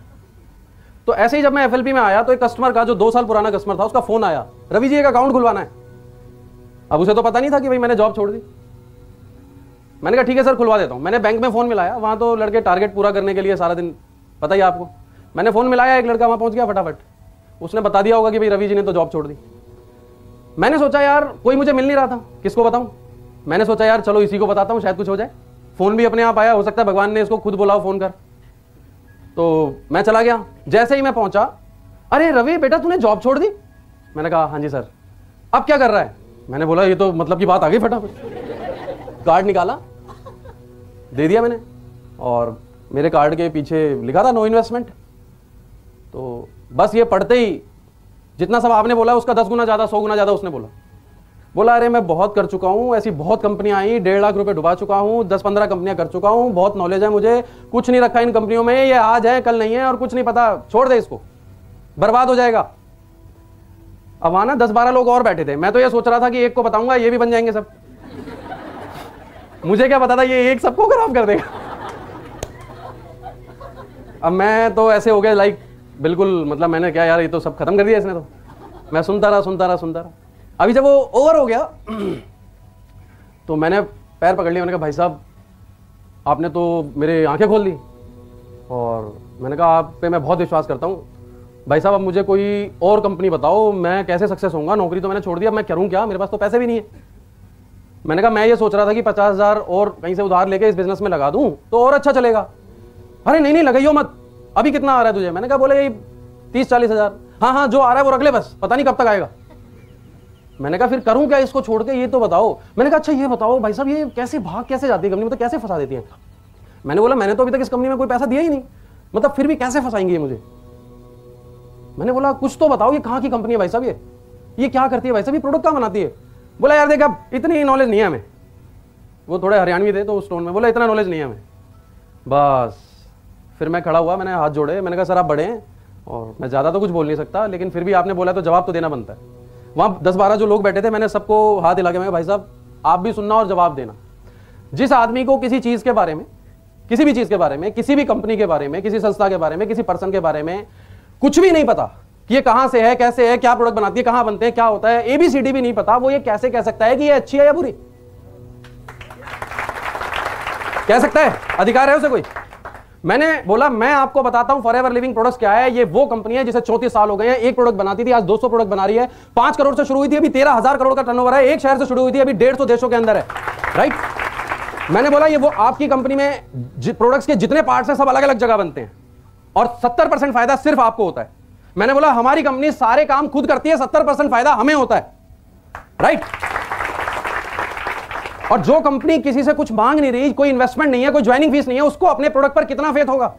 तो ऐसे ही जब मैं एफएलपी में आया तो एक कस्टमर का, जो 2 साल पुराना कस्टमर था, उसका फोन आया, रवि जी एक अकाउंट खुलवाना है। अब उसे तो पता नहीं था कि भाई मैंने जॉब छोड़ दी। मैंने कहा ठीक है सर खुलवा देता हूं। मैंने बैंक में फोन मिलाया, वहां तो लड़के टारगेट पूरा करने के लिए सारा दिन, पता ही आपको। मैंने फोन मिलाया, एक लड़का वहां पहुंच गया फटाफट, उसने बता दिया होगा कि भाई रवि जी ने तो जॉब छोड़ दी। मैंने सोचा यार कोई मुझे मिल नहीं रहा था, किसको बताऊं। मैंने सोचा यार चलो इसी को बताता हूं, शायद कुछ हो जाए। फोन भी अपने आप आया, हो सकता है भगवान ने इसको खुद बोला फोन कर। तो मैं चला गया। जैसे ही मैं पहुंचा, अरे रवि बेटा तूने जॉब छोड़ दी? मैंने कहा हाँ जी सर। अब क्या कर रहा है? मैंने बोला ये तो मतलब की बात आ गई। फटाफट कार्ड निकाला, दे दिया मैंने, और मेरे कार्ड के पीछे लिखा था नो इन्वेस्टमेंट। तो बस ये पढ़ते ही जितना सब आपने बोला उसका 10 गुना ज्यादा, 100 गुना ज्यादा उसने बोला अरे मैं बहुत कर चुका हूं, ऐसी बहुत कंपनियां आई, 1.5 लाख रुपए डुबा चुका हूं, 10-15 कंपनियां कर चुका हूं, बहुत नॉलेज है मुझे, कुछ नहीं रखा इन कंपनियों में, ये आज है कल नहीं है और कुछ नहीं पता, छोड़ दे इसको, बर्बाद हो जाएगा। अब वहां ना 10-12 लोग और बैठे थे। मैं तो ये सोच रहा था कि एक को बताऊंगा ये भी बन जाएंगे सब। मुझे क्या पता था ये एक सबको खराब कर देगा। अब मैं तो ऐसे हो गया लाइक बिल्कुल, मतलब मैंने क्या यार ये तो सब खत्म कर दिया इसने तो। मैं सुनता रहा। अभी जब वो ओवर हो गया तो मैंने पैर पकड़ लिया, मैंने कहा भाई साहब आपने तो मेरे आंखें खोल दी, और मैंने कहा आप पे मैं बहुत विश्वास करता हूँ भाई साहब, अब मुझे कोई और कंपनी बताओ, मैं कैसे सक्सेस होऊंगा, नौकरी तो मैंने छोड़ दी, अब मैं करूँ क्या, मेरे पास तो पैसे भी नहीं है। मैंने कहा मैं ये सोच रहा था कि 50,000 और कहीं से उधार लेके इस बिजनेस में लगा दूं तो और अच्छा चलेगा। अरे नहीं लगाइयो मत, अभी कितना आ रहा है तुझे? मैंने कहा बोले यही 30-40 हज़ार। हाँ जो आ रहा है वो रख ले, बस पता नहीं कब तक आएगा। मैंने कहा फिर करूं क्या इसको छोड़ के, ये तो बताओ। मैंने कहा अच्छा ये बताओ भाई साहब, ये कैसे भाग कैसे जाती है कंपनी, मतलब कैसे फंसा देती है? मैंने बोला मैंने तो अभी तक इस कंपनी में कोई पैसा दिया ही नहीं, मतलब फिर भी कैसे फंसाएंगे ये मुझे? मैंने बोला कुछ तो बताओ, ये कहाँ की कंपनी है भाई साहब, ये क्या करती है भाई साहब, ये प्रोडक्ट क्या बनाती है? बोला यार देख अब इतनी नॉलेज नहीं है हमें। वो थोड़े हरियाणवी थे तो उस टोन में बोला इतना नॉलेज नहीं है हमें। बस फिर मैं खड़ा हुआ, मैंने हाथ जोड़े, मैंने कहा सर आप बड़े हैं और मैं ज़्यादा तो कुछ बोल नहीं सकता, लेकिन फिर भी आपने बोला तो जवाब तो देना बनता है। वहाँ 10-12 जो लोग बैठे थे, मैंने सबको हाथ हिला के मैं भाई साहब आप भी सुनना और जवाब देना। जिस आदमी को किसी चीज़ के बारे में, किसी भी चीज़ के बारे में, किसी भी कंपनी के बारे में, किसी संस्था के बारे में, किसी पर्सन के बारे में कुछ भी नहीं पता कि ये कहां से है, कैसे है, क्या प्रोडक्ट बनाती है, कहां बनते हैं, क्या होता है, ABCD भी नहीं पता, वो ये कैसे कह सकता है कि ये अच्छी है या बुरी? कह सकता है? अधिकार है उसे कोई? मैंने बोला मैं आपको बताता हूं फॉरएवर लिविंग प्रोडक्ट्स क्या है। ये वो कंपनी है जिसे 34 साल हो गए हैं, एक प्रोडक्ट बनाती थी, आज 200 प्रोडक्ट बना रही है। 5 करोड़ से शुरू हुई थी, अभी 13,000 करोड़ का टर्नओवर है। एक शहर से शुरू हुई थी, अभी 150 देशों के अंदर है। राइट? मैंने बोला ये वो आपकी कंपनी में प्रोडक्ट्स के जितने पार्ट्स हैं सब अलग अलग जगह बनते हैं और 70% फायदा सिर्फ आपको होता है। मैंने बोला हमारी कंपनी सारे काम खुद करती है, 70% फायदा हमें होता है। राइट? और जो कंपनी किसी से कुछ मांग नहीं रही, कोई इन्वेस्टमेंट नहीं है, कोई ज्वाइनिंग फीस नहीं है, उसको अपने प्रोडक्ट पर कितना फेथ होगा?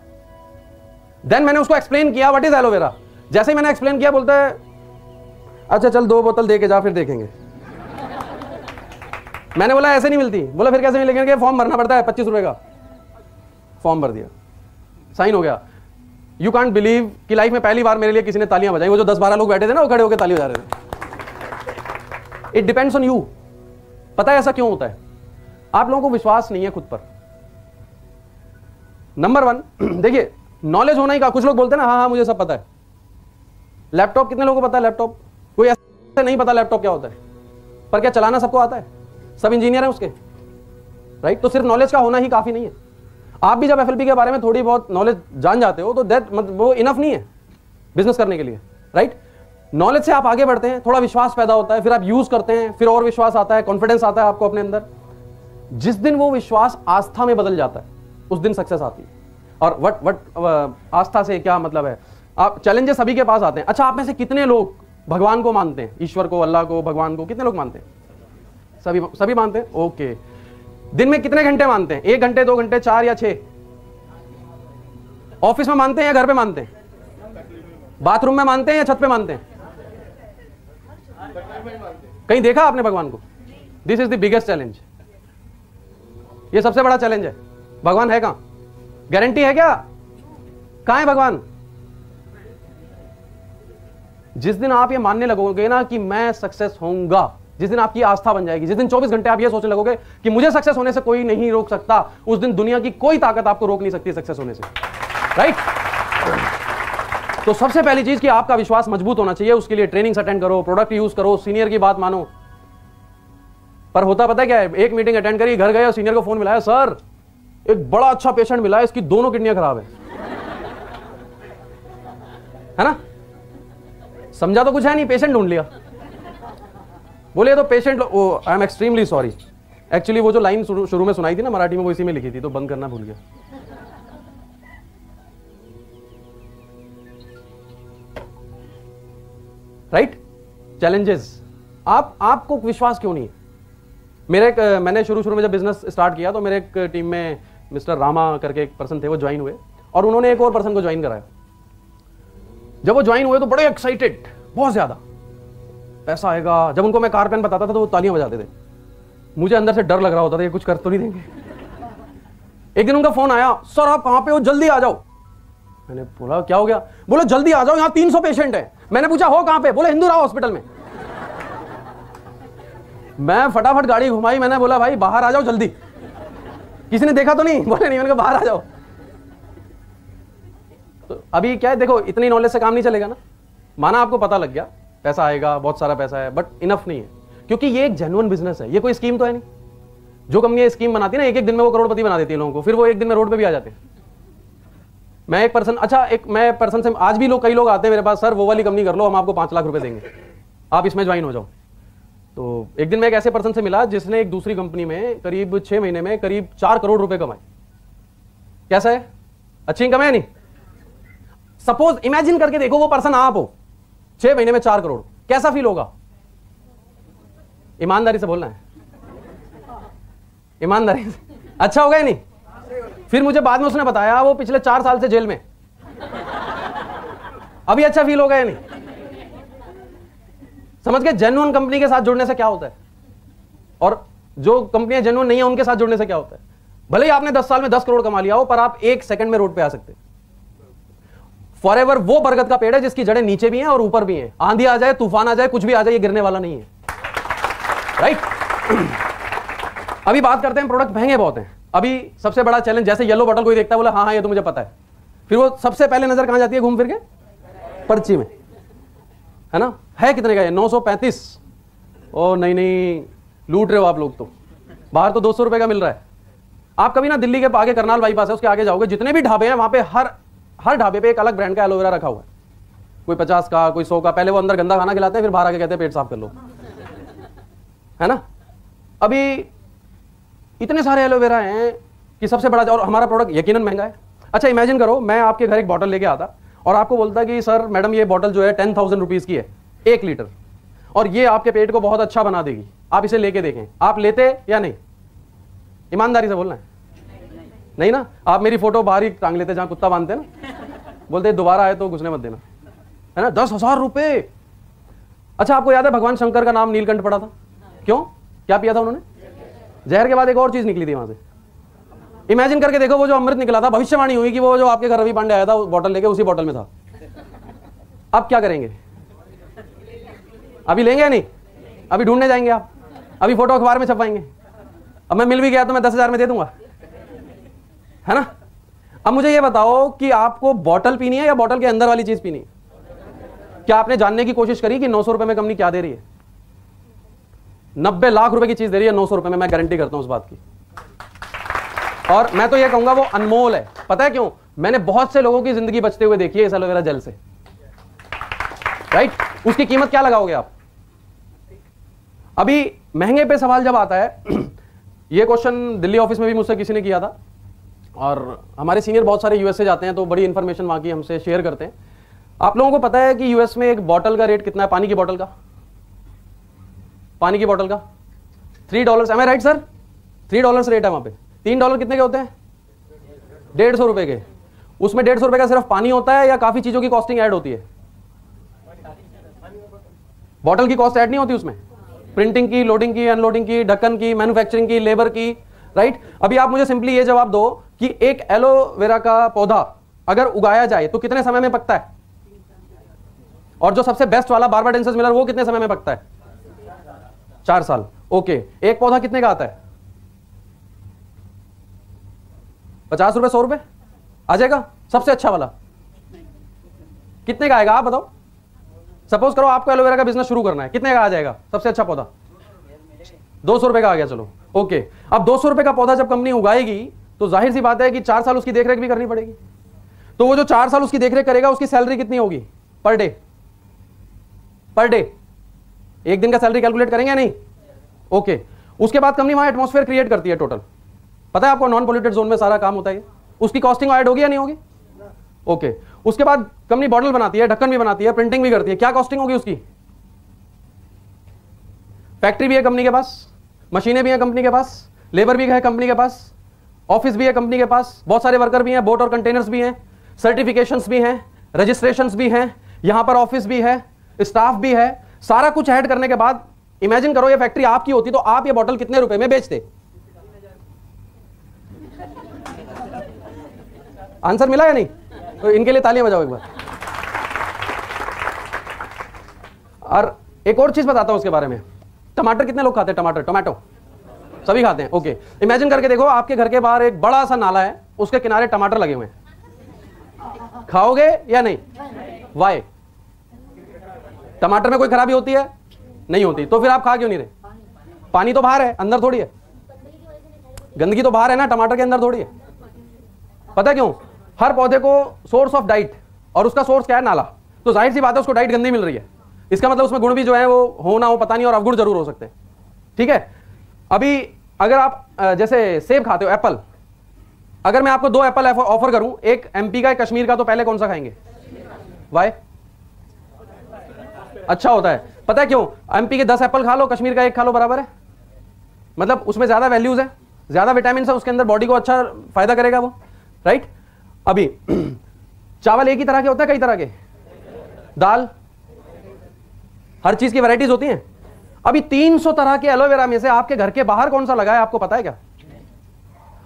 देन मैंने उसको एक्सप्लेन किया व्हाट इज एलोवेरा। जैसे ही मैंने एक्सप्लेन किया बोलता है अच्छा चल 2 बोतल दे के जा, फिर देखेंगे। मैंने बोला ऐसे नहीं मिलती। बोला फिर कैसे मिलेंगे? फॉर्म भरना पड़ता है 25 रुपए का। फॉर्म भर दिया, साइन हो गया। यू कांट बिलीव कि लाइफ में पहली बार मेरे लिए किसी ने तालियां बजाई। वो जो 10-12 लोग बैठे थे ना, वो खड़े होकर ताली बजा रहे थे। It depends on you. पता है ऐसा क्यों होता है? आप लोगों को विश्वास नहीं है खुद पर। नंबर 1 देखिए, नॉलेज होना ही का। कुछ लोग बोलते हैं ना हाँ मुझे सब पता है। लैपटॉप कितने लोगों को पता है? लैपटॉप कोई ऐसा नहीं पता लैपटॉप क्या होता है, पर क्या चलाना सबको आता है? सब इंजीनियर हैं उसके। राइट? तो सिर्फ नॉलेज का होना ही काफी नहीं है। आप भी जब FLP के बारे में थोड़ी बहुत नॉलेज जान जाते हो तो दैट मतलब वो इनफ नहीं है बिजनेस करने के लिए। राइट? नॉलेज से आप आगे बढ़ते हैं, थोड़ा विश्वास पैदा होता है, फिर आप यूज करते हैं, फिर और विश्वास आता है, कॉन्फिडेंस आता है आपको अपने अंदर। जिस दिन वो विश्वास आस्था में बदल जाता है उस दिन सक्सेस आती है। और वट आस्था से क्या मतलब है? आप चैलेंजेस सभी के पास आते हैं। अच्छा, आप में से कितने लोग भगवान को मानते हैं? ईश्वर को, अल्लाह को, भगवान को कितने लोग मानते हैं? सभी मानते हैं। ओके। दिन में कितने घंटे मानते हैं? 1 घंटे, 2 घंटे, 4 या 6? ऑफिस में मानते हैं या घर पे मानते हैं? बाथरूम में मानते हैं या छत पे मानते हैं? कहीं देखा आपने भगवान को? This is the biggest challenge. ये सबसे बड़ा चैलेंज है। भगवान है कहां? गारंटी है क्या? कहां है भगवान? जिस दिन आप ये मानने लगोगे ना कि मैं सक्सेस होऊंगा, जिस दिन आपकी आस्था बन जाएगी, जिस दिन 24 घंटे आप ये सोचने लगोगे कि मुझे सक्सेस होने से कोई नहीं रोक सकता, उस दिन दुनिया की कोई ताकत आपको रोक नहीं सकती सक्सेस होने से। राइट? तो सबसे पहली चीज कि आपका विश्वास मजबूत होना चाहिए। उसके लिए ट्रेनिंग्स अटेंड करो, प्रोडक्ट यूज करो, सीनियर की बात मानो। पर होता पता है क्या है? एक मीटिंग अटेंड करी, घर गए और सीनियर को फोन मिलाया, सर एक बड़ा अच्छा पेशेंट मिला है, इसकी दोनों किडनियां खराब है ना? समझा तो कुछ है नहीं, पेशेंट ढूंढ लिया। बोले तो patient, I am extremely sorry. Actually वो जो लाइन शुरू में सुनाई थी ना मराठी में, वो इसी में लिखी थी, तो बंद करना भूल गया। राइट? चैलेंजेस। आपको विश्वास क्यों नहीं है? मैंने शुरू में जब बिजनेस स्टार्ट किया तो मेरे एक टीम में मिस्टर रामा करके एक पर्सन थे, वो ज्वाइन हुए और उन्होंने एक और पर्सन को ज्वाइन कराया। जब वो ज्वाइन हुए तो बड़े एक्साइटेड, बहुत ज्यादा पैसा आएगा। जब उनको मैं कार पेन बताता था तो वो तालियां बजाते थे। मुझे अंदर से डर लग रहा होता था ये कुछ कर तो नहीं देंगे। एक दिन उनका फोन आया, सर आप कहां पे हो, जल्दी आ जाओ। मैंने बोला क्या हो गया? बोले जल्दी आ जाओ, यहां 300 पेशेंट है। मैंने पूछा हो कहां पे? बोले हिंदूराव हॉस्पिटल में। मैं फटाफट गाड़ी घुमाई, मैंने बोला भाई बाहर आ जाओ जल्दी। किसी ने देखा तो नहीं? बोले नहीं। मैंने कहा बाहर आ जाओ। तो अभी क्या है, देखो इतनी नॉलेज से काम नहीं चलेगा ना। माना आपको पता लग गया पैसा आएगा, बहुत सारा पैसा है, बट इनफ नहीं है, क्योंकि ये एक जेन्युइन बिजनेस है, ये कोई स्कीम तो है नहीं। जो कंपनी स्कीम बनाती है ना, एक एक दिन में वो करोड़पति बना देती है लोगों को, फिर वो एक दिन में रोड पे भी आ जाते हैं। मैं एक पर्सन, अच्छा एक मैं पर्सन से आज भी लोग, कई लोग आते हैं मेरे पास, सर वो वाली कंपनी कर लो, हम आपको 5 लाख रुपए देंगे, आप इसमें ज्वाइन हो जाओ। तो एक दिन मैं एक ऐसे पर्सन से मिला जिसने एक दूसरी कंपनी में करीब 6 महीने में करीब 4 करोड़ रुपए कमाए। कैसा है? अच्छी इनकम है नहीं? सपोज इमेजिन करके देखो वो पर्सन आप हो, 6 महीने में 4 करोड़, कैसा फील होगा? ईमानदारी से बोलना है, ईमानदारी से। अच्छा होगा या नहीं? फिर मुझे बाद में उसने बताया वो पिछले 4 साल से जेल में। अभी अच्छा फील होगा या नहीं? समझ गए जेन्युइन कंपनी के साथ जुड़ने से क्या होता है, और जो कंपनियां जेन्युइन नहीं है उनके साथ जुड़ने से क्या होता है। भले ही आपने 10 साल में 10 करोड़ कमा लिया हो, पर आप 1 सेकंड में रोड पे आ सकते हैं। फॉरएवर वो बरगद का पेड़ है जिसकी जड़ें नीचे भी हैं और ऊपर भी हैं। आंधी आ जाए, तूफान आ जाए, कुछ भी आ जाए, ये गिरने वाला नहीं है। राइट? अभी बात करते हैं, प्रोडक्ट महंगे बहुत हैं। अभी सबसे बड़ा चैलेंज, जैसे येलो बॉटल कोई देखता है बोला हाँ हाँ ये तो मुझे पता है, फिर वो सबसे पहले नजर कहां जाती है घूम फिर के? पर्ची में, है ना? है कितने का ये? 935। ओ नहीं नहीं, लूट रहे हो आप लोग तो। बाहर तो 200 रुपए का मिल रहा है। आप कभी ना दिल्ली के आगे करनाल बाईपास है, उसके आगे जाओगे, जितने भी ढाबे हैं वहां पे हर ढाबे पे एक अलग ब्रांड का एलोवेरा रखा हुआ है। कोई 50 का, कोई 100 का। पहले वो अंदर गंदा खाना खिलाते हैं, फिर बाहर आके कहते हैं पेट साफ कर लो, है ना? अभी इतने सारे एलोवेरा हैं कि सबसे बड़ा, और हमारा प्रोडक्ट यकीनन महंगा है। अच्छा इमेजिन करो मैं आपके घर एक बॉटल लेके आता और आपको बोलता कि सर मैडम ये बॉटल जो है 10,000 रुपीज की है, 1 लीटर, और ये आपके पेट को बहुत अच्छा बना देगी, आप इसे लेके देखें। आप लेते या नहीं? ईमानदारी से बोलना है। नहीं ना? आप मेरी फोटो बाहर ही टांग लेते जहां कुत्ता बांधते हैं ना, बोलते दोबारा आए तो घुसने मत देना, है ना? 10,000 रुपए। अच्छा आपको याद है भगवान शंकर का नाम नीलकंठ पड़ा था? क्यों? क्या पिया था उन्होंने? जहर के बाद एक और चीज निकली थी वहां से। इमेजिन करके देखो, वो जो अमृत निकला था, भविष्यवाणी हुई कि वो जो आपके घर रवि पांडे आया था बॉटल लेके, उसी बॉटल में था। अब क्या करेंगे? अभी लेंगे या नहीं? अभी ढूंढने जाएंगे आप? अभी फोटो अखबार में छपवाएंगे? अब मैं मिल भी गया तो मैं 10,000 में दे दूंगा, है ना? अब मुझे ये बताओ कि आपको बॉटल पीनी है या बॉटल के अंदर वाली चीज पीनी है? क्या आपने जानने की कोशिश करी कि 900 रुपए में कंपनी क्या दे रही है? 90 लाख रुपए की चीज दे रही है 900 रुपए में, मैं गारंटी करता हूं उस बात की। और मैं तो ये कहूंगा वो अनमोल है। पता है क्यों? मैंने बहुत से लोगों की जिंदगी बचते हुए देखी है इस एलोवेरा जेल से। राइट? उसकी कीमत क्या लगाओगे आप? अभी महंगे पे सवाल जब आता है, ये क्वेश्चन दिल्ली ऑफिस में भी मुझसे किसी ने किया था, और हमारे सीनियर बहुत सारे यूएस से जाते हैं तो बड़ी इंफॉर्मेशन वहां की हमसे शेयर करते हैं। आप लोगों को पता है कि यूएस में एक बॉटल का रेट कितना है? पानी की बॉटल का, पानी की बॉटल का $3। एम आई राइट सर? $3 रेट है वहां पे। $3 कितने के होते हैं? 150 रुपए के। उसमें 150 रुपए का सिर्फ पानी होता है या काफी चीजों की कॉस्टिंग ऐड होती है? बॉटल की कॉस्ट ऐड नहीं होती उसमें? प्रिंटिंग की, लोडिंग की, अनलोडिंग की, ढक्कन की, मैन्युफैक्चरिंग की, लेबर की। राइट? अभी आप मुझे सिंपली ये जवाब दो कि एक एलोवेरा का पौधा अगर उगाया जाए तो कितने समय में पकता है? और जो सबसे बेस्ट वाला बार्बाडेंसिस मिलर वो कितने समय में पकता है? 4 साल। ओके, एक पौधा कितने का आता है? 50 रुपए, 100 रुपए आ जाएगा? सबसे अच्छा वाला कितने का आएगा आप बताओ? सपोज करो आपको एलोवेरा का बिजनेस शुरू करना है, कितने का आ जाएगा सबसे अच्छा पौधा? 200 रुपए का आ गया। चलो ओके, अब 200 रुपए का पौधा जब कंपनी उगाएगी तो जाहिर सी बात है कि 4 साल उसकी देखरेख भी करनी पड़ेगी। तो वो जो 4 साल उसकी देखरेख करेगा उसकी सैलरी कितनी होगी पर डे? पर डे एक दिन का सैलरी कैलकुलेट करेंगे या नहीं? ओके, उसके बाद कंपनी वहां एटमॉस्फेयर क्रिएट करती है टोटल। पता है आपको नॉन पॉल्यूटेड जोन में सारा काम होता है, उसकी कॉस्टिंग ऐड होगी या नहीं होगी? ओके, उसके बाद कंपनी बॉटल बनाती है, ढक्कन भी बनाती है, प्रिंटिंग भी करती है, क्या कॉस्टिंग होगी उसकी? फैक्ट्री भी है कंपनी के पास, मशीनें भी हैं कंपनी के पास, लेबर भी है कंपनी के पास, ऑफिस भी है कंपनी के पास, बहुत सारे वर्कर भी हैं, बोट और कंटेनर्स भी हैं, सर्टिफिकेशंस भी हैं, रजिस्ट्रेशंस भी हैं, यहां पर ऑफिस भी है, स्टाफ भी है। सारा कुछ ऐड करने के बाद इमेजिन करो ये फैक्ट्री आपकी होती तो आप ये बॉटल कितने रुपए में बेचते? आंसर मिला या नहीं? तो इनके लिए तालियां बजाओ एक बार। और एक और चीज बताता हूं उसके बारे में। टमाटर कितने लोग खाते हैं? टोमेटो सभी खाते हैं। ओके, इमेजिन करके देखो आपके घर के बाहर एक बड़ा सा नाला है, उसके किनारे टमाटर लगे हुए हैं, खाओगे या नहीं? वाई? टमाटर में कोई खराबी होती है? नहीं होती। तो फिर आप खा क्यों नहीं रहे? पानी तो बाहर है, अंदर थोड़ी है। गंदगी तो बाहर है ना, टमाटर के अंदर थोड़ी है। पता क्यों? हर पौधे को सोर्स ऑफ डाइट, और उसका सोर्स क्या है? नाला। तो जाहिर सी बात है उसको डाइट गंदी मिल रही है, इसका मतलब उसमें गुण भी जो है वो हो ना हो पता नहीं, और अवगुण जरूर हो सकते हैं। ठीक है, अभी अगर आप जैसे सेब खाते हो, एप्पल, अगर मैं आपको 2 एप्पल ऑफर करूं, एक एमपी का एक कश्मीर का, तो पहले कौन सा खाएंगे? वाई? अच्छा होता है। पता है क्यों? एमपी के 10 एप्पल खा लो, कश्मीर का 1 खा लो, बराबर है। मतलब उसमें ज्यादा वैल्यूज है, ज्यादा विटामिन है उसके अंदर, बॉडी को अच्छा फायदा करेगा वो, राइट। अभी चावल एक ही तरह के होते हैं, कई तरह के? दाल, हर चीज की वैरायटीज होती हैं। अभी 300 तरह के एलोवेरा में से आपके घर के बाहर कौन सा लगा है, आपको पता है क्या?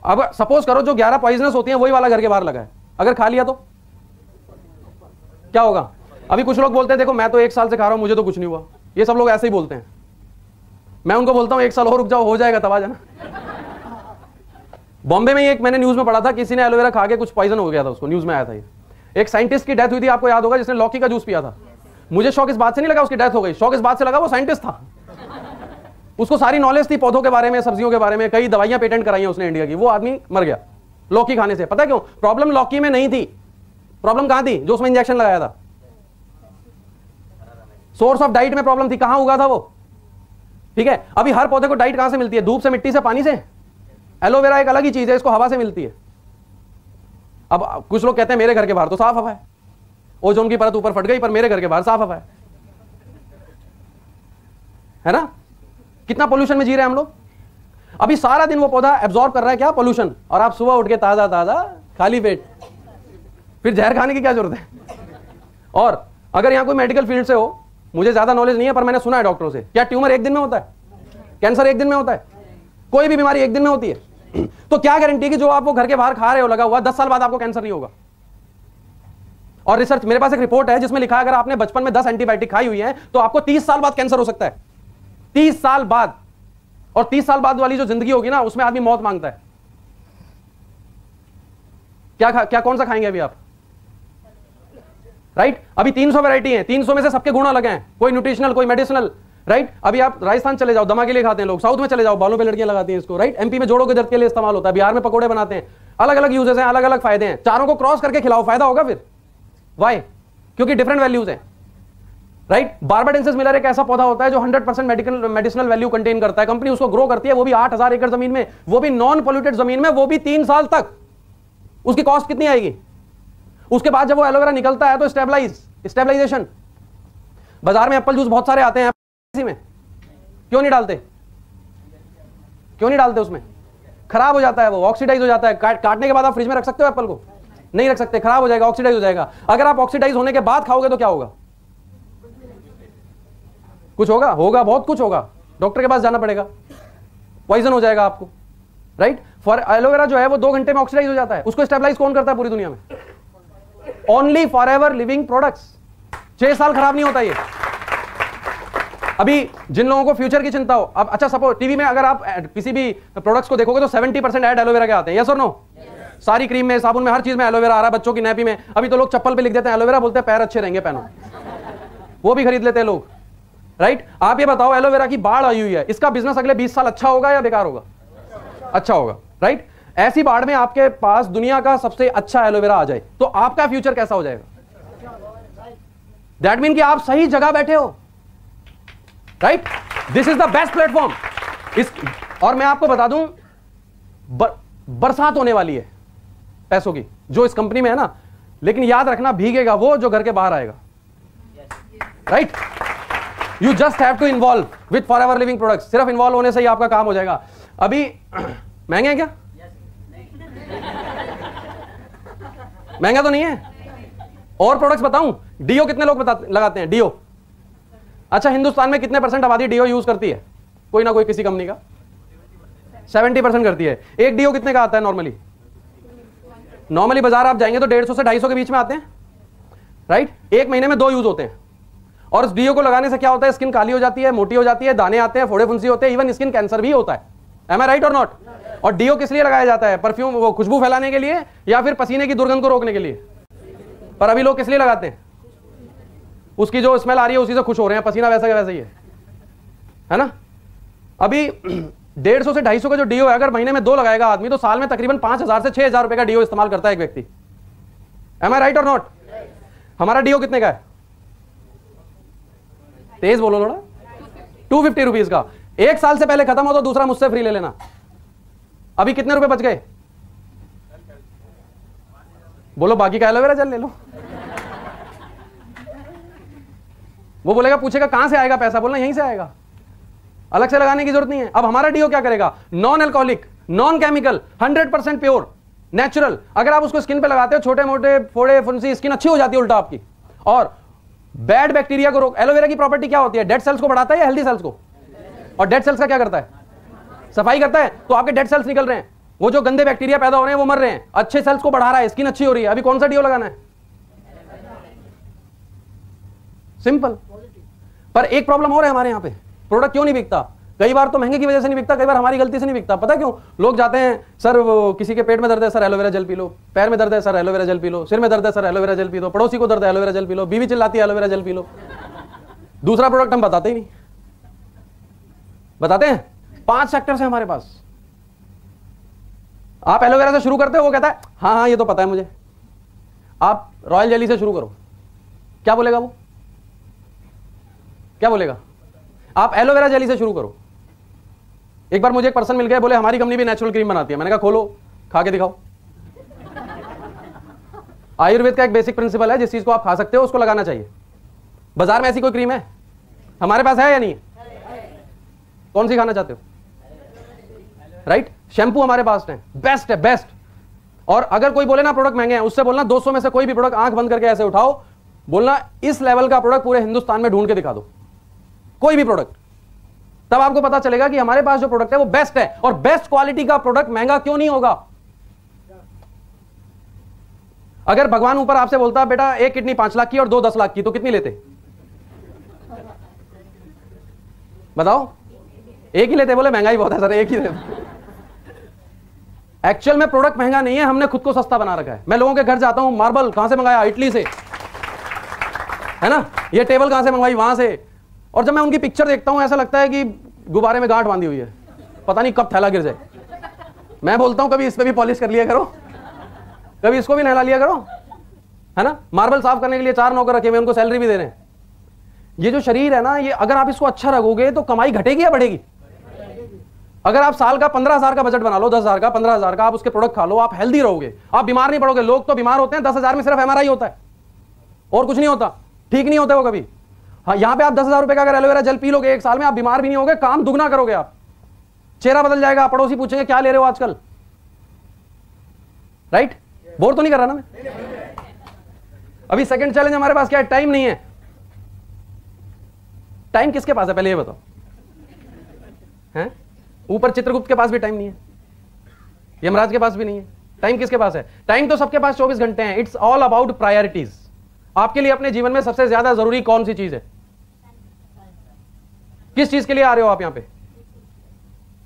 अब सपोज करो जो 11 पॉइजनस होती हैं वही वाला घर के बाहर लगा है, अगर खा लिया तो क्या होगा? अभी कुछ लोग बोलते हैं देखो मैं तो 1 साल से खा रहा हूं, मुझे तो कुछ नहीं हुआ। ये सब लोग ऐसे ही बोलते हैं। मैं उनको बोलता हूं 1 साल और रुक जाओ, हो जाएगा तब आ जाना। बॉम्बे में एक मैंने न्यूज में पढ़ा था, किसी ने एलोवेरा खा के कुछ पॉइजन हो गया था उसको, न्यूज में आया था ये। एक साइंटिस्ट की डेथ हुई थी, आपको याद होगा, जिसने लौकी का जूस पिया था। मुझे शौक इस बात से नहीं लगा उसकी डेथ हो गई, शौक इस बात से लगा वो साइंटिस्ट था, उसको सारी नॉलेज थी पौधों के बारे में, सब्जियों के बारे में, कई दवाइयां पेटेंट कराई उसने इंडिया की। वो आदमी मर गया लौकी खाने से। पता है क्यों? प्रॉब्लम लौकी में नहीं थी, प्रॉब्लम कहां थी? जो उसमें इंजेक्शन लगाया था। सोर्स ऑफ डाइट में प्रॉब्लम थी, कहां उगा था वो। ठीक है, अभी हर पौधे को डाइट कहां से मिलती है? धूप से, मिट्टी से, पानी से। एलोवेरा एक अलग ही चीज है, इसको हवा से मिलती है। अब कुछ लोग कहते हैं मेरे घर के बाहर तो साफ हवा है, ओजोन की परत ऊपर फट गई, पर मेरे घर के बाहर साफ हवा है ना? कितना पोल्यूशन में जी रहे हैं हम लोग। अभी सारा दिन वो पौधा एब्जॉर्ब कर रहा है क्या? पोल्यूशन। और आप सुबह उठ के ताजा ताजा खाली पेट, फिर जहर खाने की क्या जरूरत है? और अगर यहां कोई मेडिकल फील्ड से हो, मुझे ज्यादा नॉलेज नहीं है पर मैंने सुना है डॉक्टरों से, क्या ट्यूमर 1 दिन में होता है? कैंसर 1 दिन में होता है? कोई भी बीमारी 1 दिन में होती है? तो क्या गारंटी कि जो आप वो घर के बाहर खा रहे हो लगा हुआ, 10 साल बाद आपको कैंसर नहीं होगा? और रिसर्च, मेरे पास एक रिपोर्ट है जिसमें लिखा है अगर आपने बचपन में 10 एंटीबायोटिक खाई हुई है तो आपको 30 साल बाद कैंसर हो सकता है। 30 साल बाद। और 30 साल बाद वाली जो जिंदगी होगी ना, उसमें आदमी मौत मांगता है। क्या कौन सा खाएंगे अभी आप? राइट? अभी 300 वैरायटी है, 300 में से सबके गुण अलग हैं, कोई न्यूट्रिशनल, कोई मेडिसिनल। राइट? अभी आप राजस्थान चले जाओ, दमा के लिए खाते हैं लोग। साउथ में चले जाओ, बालों पे लड़कियां लगाती हैं इसको। राइट? एमपी में जोड़ों के दर्द के लिए इस्तेमाल होता है, बिहार में पकोड़े बनाते हैं। अलग अलग यूजेस हैं, अलग अलग फायदे हैं। चारों को क्रॉस करके खिलाओ, फायदा होगा फिर। वाई? क्योंकि डिफरेंट वैल्यूज हैं। राइट? बारबाडेंसिस मिलर एक ऐसा पौधा होता है जो 100% मेडिसिनल वैल्यू कंटेन करता है। कंपनी उसको ग्रो करती है, वो भी 8000 एकड़ जमीन में, वो भी नॉन पोल्यूटेड जमीन में, वो भी 3 साल तक। उसकी कॉस्ट कितनी आएगी? उसके बाद जब वो एलोवेरा निकलता है तो स्टेबलाइजेशन। बाजार में एप्पल जूस बहुत सारे आते हैं, इसी में क्यों नहीं डालते? क्यों नहीं डालते? उसमें खराब हो जाता है, वो ऑक्सीडाइज हो जाता है। काटने के बाद आप फ्रिज में रख सकते हो एप्पल को? नहीं रख सकते, खराब हो जाएगा, ऑक्सीडाइज हो जाएगा। अगर आप ऑक्सीडाइज होने के बाद खाओगे तो क्या होगा? कुछ होगा? होगा, बहुत कुछ होगा। डॉक्टर के पास जाना पड़ेगा, पॉइजन हो जाएगा आपको। राइट? फॉर एलोवेरा जो है वो 2 घंटे में ऑक्सीडाइज हो जाता है। उसको स्टेबलाइज कौन करता है पूरी दुनिया में? Only for ever living products. 6 साल खराब नहीं होता ये। अभी जिन लोगों को फ्यूचर की चिंता हो, अब अच्छा सपोज टीवी में अगर आप किसी भी प्रोडक्ट्स को देखोगे तो 70% ऐड एलोवेरा के आते हैं। यस और नो? सारी क्रीम में, साबुन में, हर चीज में एलोवेरा आ रहा है। बच्चों की नैपी में, अभी तो लोग चप्पल पे लिख देते हैं एलोवेरा, बोलते हैं पैर अच्छे रहेंगे, पहनो। वो भी खरीद लेते हैं लोग। राइट? आप ये बताओ, एलोवेरा की बाढ़ आई हुई है, इसका बिजनेस अगले 20 साल अच्छा होगा या बेकार होगा? अच्छा होगा। राइट? ऐसी बाढ़ में आपके पास दुनिया का सबसे अच्छा एलोवेरा आ जाए तो आपका फ्यूचर कैसा हो जाएगा? दैट मीन कि आप सही जगह बैठे हो। Right? This is the best platform. और मैं आपको बता दूं, बरसात होने वाली है पैसों की जो इस कंपनी में है ना, लेकिन याद रखना भीगेगा वो जो घर के बाहर आएगा। Right? You just have to involve with forever living products. सिर्फ इन्वॉल्व होने से ही आपका काम हो जाएगा। अभी महंगे हैं क्या? महंगा तो नहीं है। और प्रोडक्ट्स बताऊं? डीओ कितने लोग लगाते हैं? डीओ, अच्छा हिंदुस्तान में कितने % आबादी डीओ यूज करती है? कोई ना कोई किसी कंपनी का 70% करती है। एक डीओ कितने का आता है नॉर्मली? नॉर्मली बाजार आप जाएंगे तो 150 से 250 के बीच में आते हैं। राइट? 1 महीने में 2 यूज होते हैं। और उस डीओ को लगाने से क्या होता है? स्किन काली हो जाती है, मोटी हो जाती है, दाने आते हैं, फोड़े फुंसी होते हैं, इवन स्किन कैंसर भी होता है। एम आई राइट और नॉट? और डीओ किस लिए लगाया जाता है? परफ्यूम, वो खुशबू फैलाने के लिए या फिर पसीने की दुर्गंध को रोकने के लिए? पर अभी लोग किस लिए लगाते हैं? उसकी जो स्मेल आ रही है उसी से खुश हो रहे हैं, पसीना वैसा का वैसा ही है ना। अभी 150 से 250 का जो डीओ है, अगर महीने में 2 लगाएगा आदमी तो साल में तकरीबन 5000 से 6000 रुपए का डीओ इस्तेमाल करता है एक व्यक्ति। एम आई राइट और नॉट? हमारा डीओ कितने का है? तेज बोलो थोड़ा। 250 रुपीज का। 1 साल से पहले खत्म हो तो दूसरा मुझसे फ्री ले लेना। अभी कितने रुपए बच गए? बोलो बाकी का एलोवेरा जेल ले लो। वो बोलेगा, पूछेगा कहां से आएगा पैसा, बोलना यहीं से आएगा, अलग से लगाने की जरूरत नहीं है। अब हमारा डीओ क्या करेगा? Non alcoholic, non chemical, 100% pure, natural. अगर आप उसको स्किन पे लगाते हो, छोटे मोटे फोड़े फुंसी, स्किन अच्छी हो जाती है उल्टा आपकी, और बैड बैक्टीरिया को रोक। एलोवेरा की प्रॉपर्टी क्या होती है? डेड सेल्स को बढ़ाता है या हेल्दी सेल्स को? और डेड सेल्स का क्या करता है? सफाई करता है। तो आपके डेड सेल्स निकल रहे हैं, वो जो गंदे बैक्टीरिया पैदा हो रहे हैं वो मर रहे हैं, अच्छे सेल्स को बढ़ा रहा है, स्किन अच्छी हो रही है। अभी कौन सा डीओ लगाना है? सिंपल। पर एक प्रॉब्लम और है हमारे यहां पे, प्रोडक्ट क्यों नहीं बिकता? कई बार तो महंगे की वजह से नहीं बिकता, कई बार हमारी गलती से नहीं बिकता। पता क्यों? लोग जाते हैं, सर वो किसी के पेट में दर्द है, sir aloe vera gel P low, पैर में दर्द है, sir aloe vera gel P low, सिर में दर्द है, sir aloe vera gel P low, पड़ोसी को दर्द है, एलोवेरा जेल पी लो, बीवी चिल्लाती है, एलोवेरा जेल पी लो। दूसरा प्रोडक्ट हम बताते ही नहीं। बताते हैं 5 सेक्टर्स है हमारे पास। आप एलोवेरा से शुरू करते हो, वो कहता है हाँ हाँ ये तो पता है मुझे। आप रॉयल जेली से शुरू करो, क्या बोलेगा वो? क्या बोलेगा? आप एलोवेरा जेली से शुरू करो। एक बार मुझे एक पर्सन मिल गया, बोले हमारी कंपनी भी नेचुरल क्रीम बनाती है। मैंने कहा खोलो, खा के दिखाओ। आयुर्वेद का एक बेसिक प्रिंसिपल है, जिस चीज को आप खा सकते हो उसको लगाना चाहिए। बाजार में ऐसी कोई क्रीम है? हमारे पास है या नहीं है? कौन सी खाना चाहते हो? राइट। शैम्पू हमारे पास है, बेस्ट है, बेस्ट। और अगर कोई बोले ना प्रोडक्ट महंगे हैं, उससे बोलना 200 में से कोई भी प्रोडक्ट आंख बंद करके ऐसे उठाओ, बोलना इस लेवल का प्रोडक्ट पूरे हिंदुस्तान में ढूंढ के दिखा दो, कोई भी प्रोडक्ट। तब आपको पता चलेगा कि हमारे पास जो प्रोडक्ट है वो बेस्ट है। और बेस्ट क्वालिटी का प्रोडक्ट महंगा क्यों नहीं होगा? अगर भगवान ऊपर आपसे बोलता बेटा एक किडनी 5 लाख की और 2 10 लाख की, तो कितनी लेते? बताओ। एक ही लेते। बोले महंगाई बहुत है सर, एक ही लेते। एक्चुअल में प्रोडक्ट महंगा नहीं है, हमने खुद को सस्ता बना रखा है। मैं लोगों के घर जाता हूं, मार्बल कहां से मंगाया? इटली से, है ना। ये टेबल कहां से मंगवाई? वहां से। और जब मैं उनकी पिक्चर देखता हूं ऐसा लगता है कि गुब्बारे में गांठ बांधी हुई है, पता नहीं कब थैला गिर जाए। मैं बोलता हूं कभी इस पे भी पॉलिश कर लिया करो, कभी इसको भी नहला लिया करो, है ना। मार्बल साफ करने के लिए 4 नौकर रखे हुए, उनको सैलरी भी दे रहे हैं। ये जो शरीर है ना, ये अगर आप इसको अच्छा रखोगे तो कमाई घटेगी या बढ़ेगी? अगर आप साल का 15,000 का बजट बना लो, 10,000 का, 15,000 का, आप उसके प्रोडक्ट खा लो, आप हेल्दी रहोगे, आप बीमार नहीं पड़ोगे। लोग तो बीमार होते हैं 10,000 में सिर्फ एमआरआई होता है और कुछ नहीं होता, ठीक नहीं होता वो कभी। हाँ, यहां पे आप 10,000 रुपए का अगर एलोवेरा जेल पी लोगे 1 साल में, आप बीमार भी नहीं होगे, काम दुगना करोगे, आप चेहरा बदल जाएगा, पड़ोसी पूछेंगे क्या ले रहे हो आजकल। राइट। बोर तो नहीं कर रहा ना मैं? अभी सेकंड चैलेंज हमारे पास क्या है? टाइम नहीं है। टाइम किसके पास है पहले ये बताओ? हैं? ऊपर चित्रगुप्त के पास भी टाइम नहीं है, यमराज के पास भी नहीं है। टाइम किसके पास है? टाइम तो सबके पास 24 घंटे हैं। It's all about priorities. आपके लिए अपने जीवन में सबसे ज्यादा जरूरी कौन सी चीज है? किस चीज के लिए आ रहे हो आप यहां पे?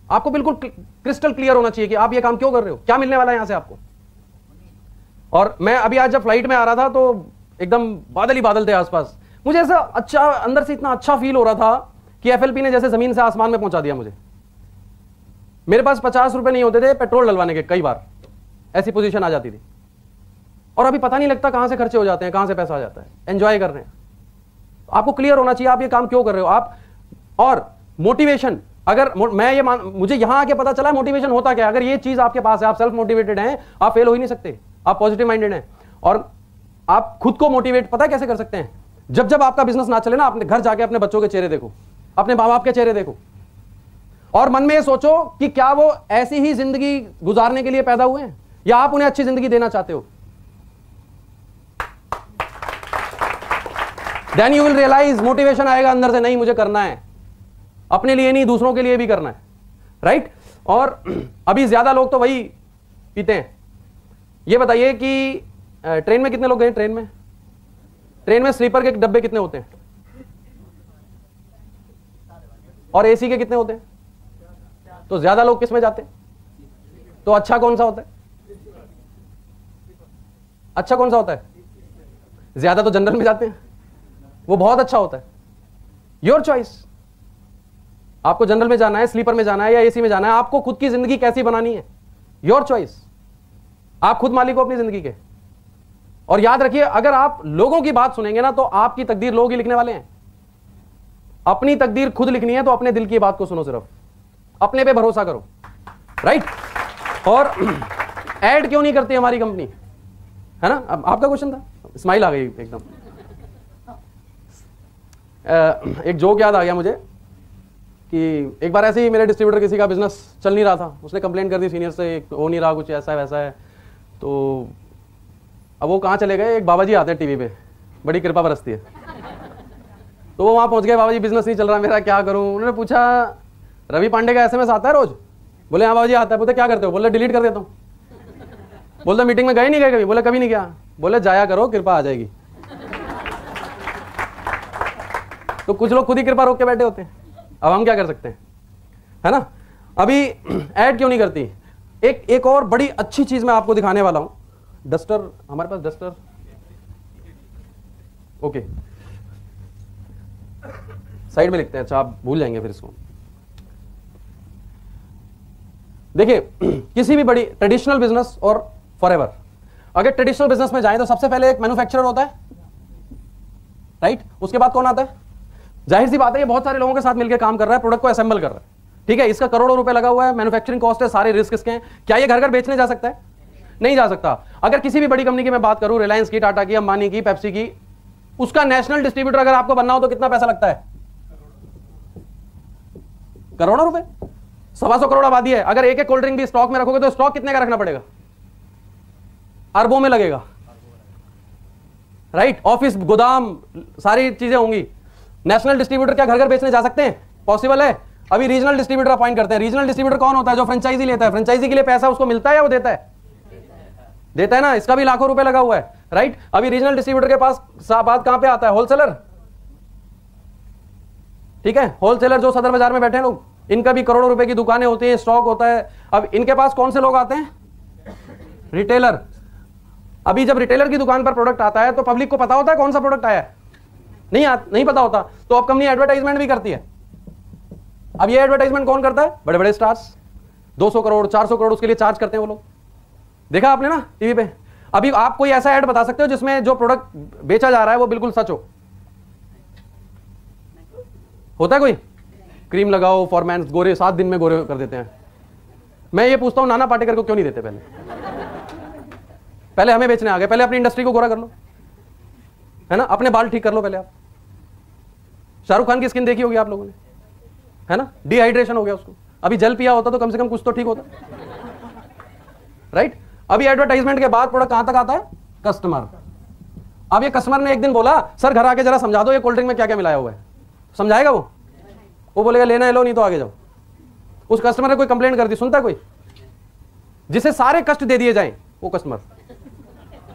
आपको बिल्कुल क्रिस्टल क्लियर होना चाहिए कि आप ये काम क्यों कर रहे हो, क्या मिलने वाला है यहां से आपको। और मैं अभी आज जब फ्लाइट में आ रहा था तो एकदम बादल ही बादल थे आसपास। मुझे ऐसा अच्छा अंदर से इतना अच्छा फील हो रहा था कि एफएलपी ने जैसे जमीन से आसमान में पहुंचा दिया मुझे। मेरे पास 50 रुपए नहीं होते थे पेट्रोल डलवाने के, कई बार ऐसी पोजीशन आ जाती थी। और अभी पता नहीं लगता कहां से खर्चे हो जाते हैं, कहां से पैसा आ जाता है। एंजॉय कर रहे हैं। आपको क्लियर होना चाहिए आप ये काम क्यों कर रहे हो आप। और मोटिवेशन, अगर मैं ये मुझे यहां आके पता चला मोटिवेशन होता क्या। अगर ये चीज आपके पास है, आप सेल्फ मोटिवेटेड हैं, आप फेल हो ही नहीं सकते। आप पॉजिटिव माइंडेड हैं और आप खुद को मोटिवेट पता कैसे कर सकते हैं? जब जब आपका बिजनेस ना चले ना, अपने घर जाके अपने बच्चों के चेहरे देखो, अपने माँ बाप के चेहरे देखो और मन में ये सोचो कि क्या वो ऐसी ही जिंदगी गुजारने के लिए पैदा हुए हैं या आप उन्हें अच्छी जिंदगी देना चाहते हो। Then you will realise, motivation आएगा अंदर से, नहीं मुझे करना है, अपने लिए नहीं दूसरों के लिए भी करना है। राइट। और अभी ज्यादा लोग तो वही पीते हैं। ये बताइए कि ट्रेन में कितने लोग गए? ट्रेन में स्लीपर के डब्बे कितने होते हैं और एसी के कितने होते हैं? तो ज्यादा लोग किस में जाते हैं? तो अच्छा कौन सा होता है? अच्छा कौन सा होता है? ज्यादा तो जनरल में जाते हैं, वो बहुत अच्छा होता है, योर चॉइस। आपको जनरल में जाना है, स्लीपर में जाना है या एसी में जाना है, आपको खुद की जिंदगी कैसी बनानी है, योर चॉइस। आप खुद मालिक हो अपनी जिंदगी के। और याद रखिए, अगर आप लोगों की बात सुनेंगे ना तो आपकी तकदीर लोग ही लिखने वाले हैं। अपनी तकदीर खुद लिखनी है तो अपने दिल की बात को सुनो, सिर्फ अपने पे भरोसा करो, राइट। और ऐड क्यों नहीं करती हमारी कंपनी, है ना? अब आपका क्वेश्चन था, स्माइल आ गई एकदम। एक जोक याद आ गया मुझे कि एक बार ऐसे ही मेरे डिस्ट्रीब्यूटर किसी का बिजनेस चल नहीं रहा था, उसने कंप्लेंट कर दी सीनियर से, हो नहीं रहा, कुछ ऐसा है वैसा है। तो अब वो कहाँ चले गए, एक बाबा जी आते हैं टीवी पे, बड़ी कृपा बरसती है, तो वो वहाँ पहुँच गए, बाबा जी बिजनेस नहीं चल रहा मेरा, क्या करूँ? उन्होंने पूछा रवि पांडे का एसएमएस आता है रोज? बोले हाँ बाबा जी आता है। बोलते क्या करते हो? बोले डिलीट कर देता हूँ। बोलते मीटिंग में गए नहीं गए कभी? बोले कभी नहीं गया। बोले जाया करो, कृपा आ जाएगी। तो कुछ लोग खुद ही कृपा रोक के बैठे होते हैं, अब हम क्या कर सकते हैं, है ना? अभी ऐड क्यों नहीं करती? एक और बड़ी अच्छी चीज मैं आपको दिखाने वाला हूं। डस्टर, हमारे पास डस्टर, ओके, साइड में लिखते हैं। अच्छा, आप भूल जाएंगे फिर इसको। देखिए, किसी भी बड़ी ट्रेडिशनल बिजनेस और फॉरएवर, अगर ट्रेडिशनल बिजनेस में जाएं तो सबसे पहले एक मैन्युफैक्चरर होता है, राइट? उसके बाद कौन आता है? जाहिर सी बात है, ये बहुत सारे लोगों के साथ मिलकर काम कर रहा है, प्रोडक्ट को असेंबल कर रहा है, ठीक है? इसका करोड़ों रुपए लगा हुआ है, मैन्युफैक्चरिंग कॉस्ट है, सारे रिस्क इसके हैं। क्या ये घर घर बेचने जा सकता है? नहीं जा सकता। अगर किसी भी बड़ी कंपनी की मैं बात करूं, रिलायंस की, टाटा की, अंबानी की, पेप्सी की, उसका नेशनल डिस्ट्रीब्यूटर अगर आपको बनना हो तो कितना पैसा लगता है? करोड़ों रुपए। 125 करोड़ आबादी है, अगर एक एक कोल्ड ड्रिंक भी स्टॉक में रखोगे तो स्टॉक कितने का रखना पड़ेगा? अरबों में लगेगा, राइट? ऑफिस, गोदाम, सारी चीजें होंगी। नेशनल डिस्ट्रीब्यूटर क्या घर घर बेचने जा सकते हैं? पॉसिबल है? अभी रीजनल डिस्ट्रीब्यूटर अपॉइंट करते हैं। रीजनल डिस्ट्रीब्यूटर कौन होता है? जो फ्रेंचाइजी लेता है। फ्रेंचाइजी के लिए पैसा उसको मिलता है या वो देता है? देता है ना, इसका भी लाखों रुपए लगा हुआ है, राइट? अभी रीजनल डिस्ट्रीब्यूटर के पास बात कहां पे आता है? होलसेलर, ठीक है? होलसेलर जो सदर बाजार में बैठे हैं लोग, इनका भी करोड़ों रुपए की दुकानें होती हैं, स्टॉक होता है। अब इनके पास कौन से लोग आते हैं? रिटेलर। अभी जब रिटेलर की दुकान पर प्रोडक्ट आता है तो पब्लिक को पता होता है कौन सा प्रोडक्ट आया है? नहीं पता होता। तो अब कंपनी एडवर्टाइजमेंट भी करती है। अब ये एडवर्टाइजमेंट कौन करता है? बड़े बड़े स्टार्स। 200 करोड़ 400 करोड़ उसके लिए चार्ज करते हैं वो लोग। देखा आपने ना टीवी पे? अभी आप कोई ऐसा ऐड बता सकते हो जिसमें जो प्रोडक्ट बेचा जा रहा है वो बिल्कुल सच हो? होता है कोई? क्रीम लगाओ, फॉरमैन, गोरे 7 दिन में गोरे कर देते हैं। मैं ये पूछता हूं, नाना पाटेकर को क्यों नहीं देते? पहले हमें बेचने आ गए, पहले अपनी इंडस्ट्री को गोरा कर लो, है ना? अपने बाल ठीक कर लो पहले आप। शाहरुख खान की स्किन देखी होगी आप लोगों ने, है ना? डिहाइड्रेशन हो गया उसको, अभी जल पिया होता तो कम से कम कुछ तो ठीक होता, राइट? अभी एडवर्टाइजमेंट के बाद प्रोडक्ट कहां तक आता है? कस्टमर। अब ये कस्टमर ने एक दिन बोला, सर घर आके जरा समझा दो ये कोल्ड ड्रिंक में क्या क्या मिलाया हुआ है। समझाएगा वो बोलेगा लेना है लो, नहीं तो आगे जाओ। उस कस्टमर ने कोई कंप्लेंट कर दी, सुनता कोई? जिसे सारे कष्ट दे दिए जाएं वो कस्टमर,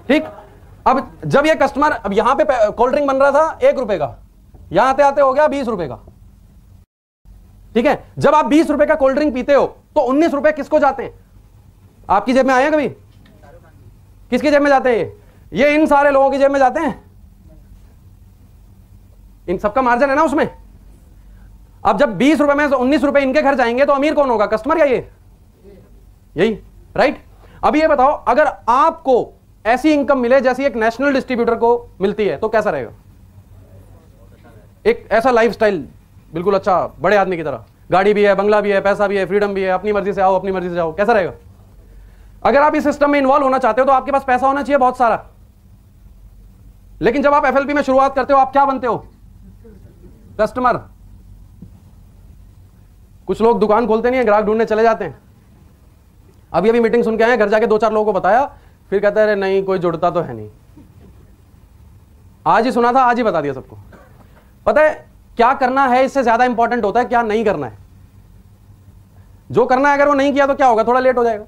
ठीक? अब जब ये कस्टमर, अब यहां पे कोल्ड ड्रिंक बन रहा था 1 रुपए का, यहां आते आते हो गया 20 रुपए का, ठीक है? जब आप 20 रुपए का कोल्ड ड्रिंक पीते हो तो 19 रुपए किसको जाते हैं? आपकी जेब में आए हैं कभी? किसकी जेब में जाते हैं? ये इन सारे लोगों की जेब में जाते हैं। इन सबका मार्जिन है ना उसमें। अब जब 20 रुपए में से 19 रुपए इनके घर जाएंगे तो अमीर कौन होगा? कस्टमर या ये? यही, राइट? अब ये बताओ, अगर आपको ऐसी इनकम मिले जैसी एक नेशनल डिस्ट्रीब्यूटर को मिलती है तो कैसा रहेगा? एक ऐसा लाइफस्टाइल, बिल्कुल अच्छा, बड़े आदमी की तरह, गाड़ी भी है, बंगला भी है, पैसा भी है, फ्रीडम भी है, अपनी मर्जी से आओ, अपनी मर्जी से जाओ, कैसा रहेगा? अगर आप इस सिस्टम में इन्वॉल्व होना चाहते हो तो आपके पास पैसा होना चाहिए बहुत सारा। लेकिन जब आप एफएलपी में शुरुआत करते हो, आप क्या बनते हो? कस्टमर। कुछ लोग दुकान खोलते नहीं है, ग्राहक ढूंढने चले जाते हैं। अभी मीटिंग सुन के आए, घर जाके 2-4 लोगों को बताया, फिर कहते हैं नहीं कोई जुड़ता तो है नहीं। आज ही सुना था, आज ही बता दिया सबको। पता है क्या करना है इससे ज्यादा इंपॉर्टेंट होता है क्या नहीं करना है। जो करना है अगर वो नहीं किया तो क्या होगा? थोड़ा लेट हो जाएगा।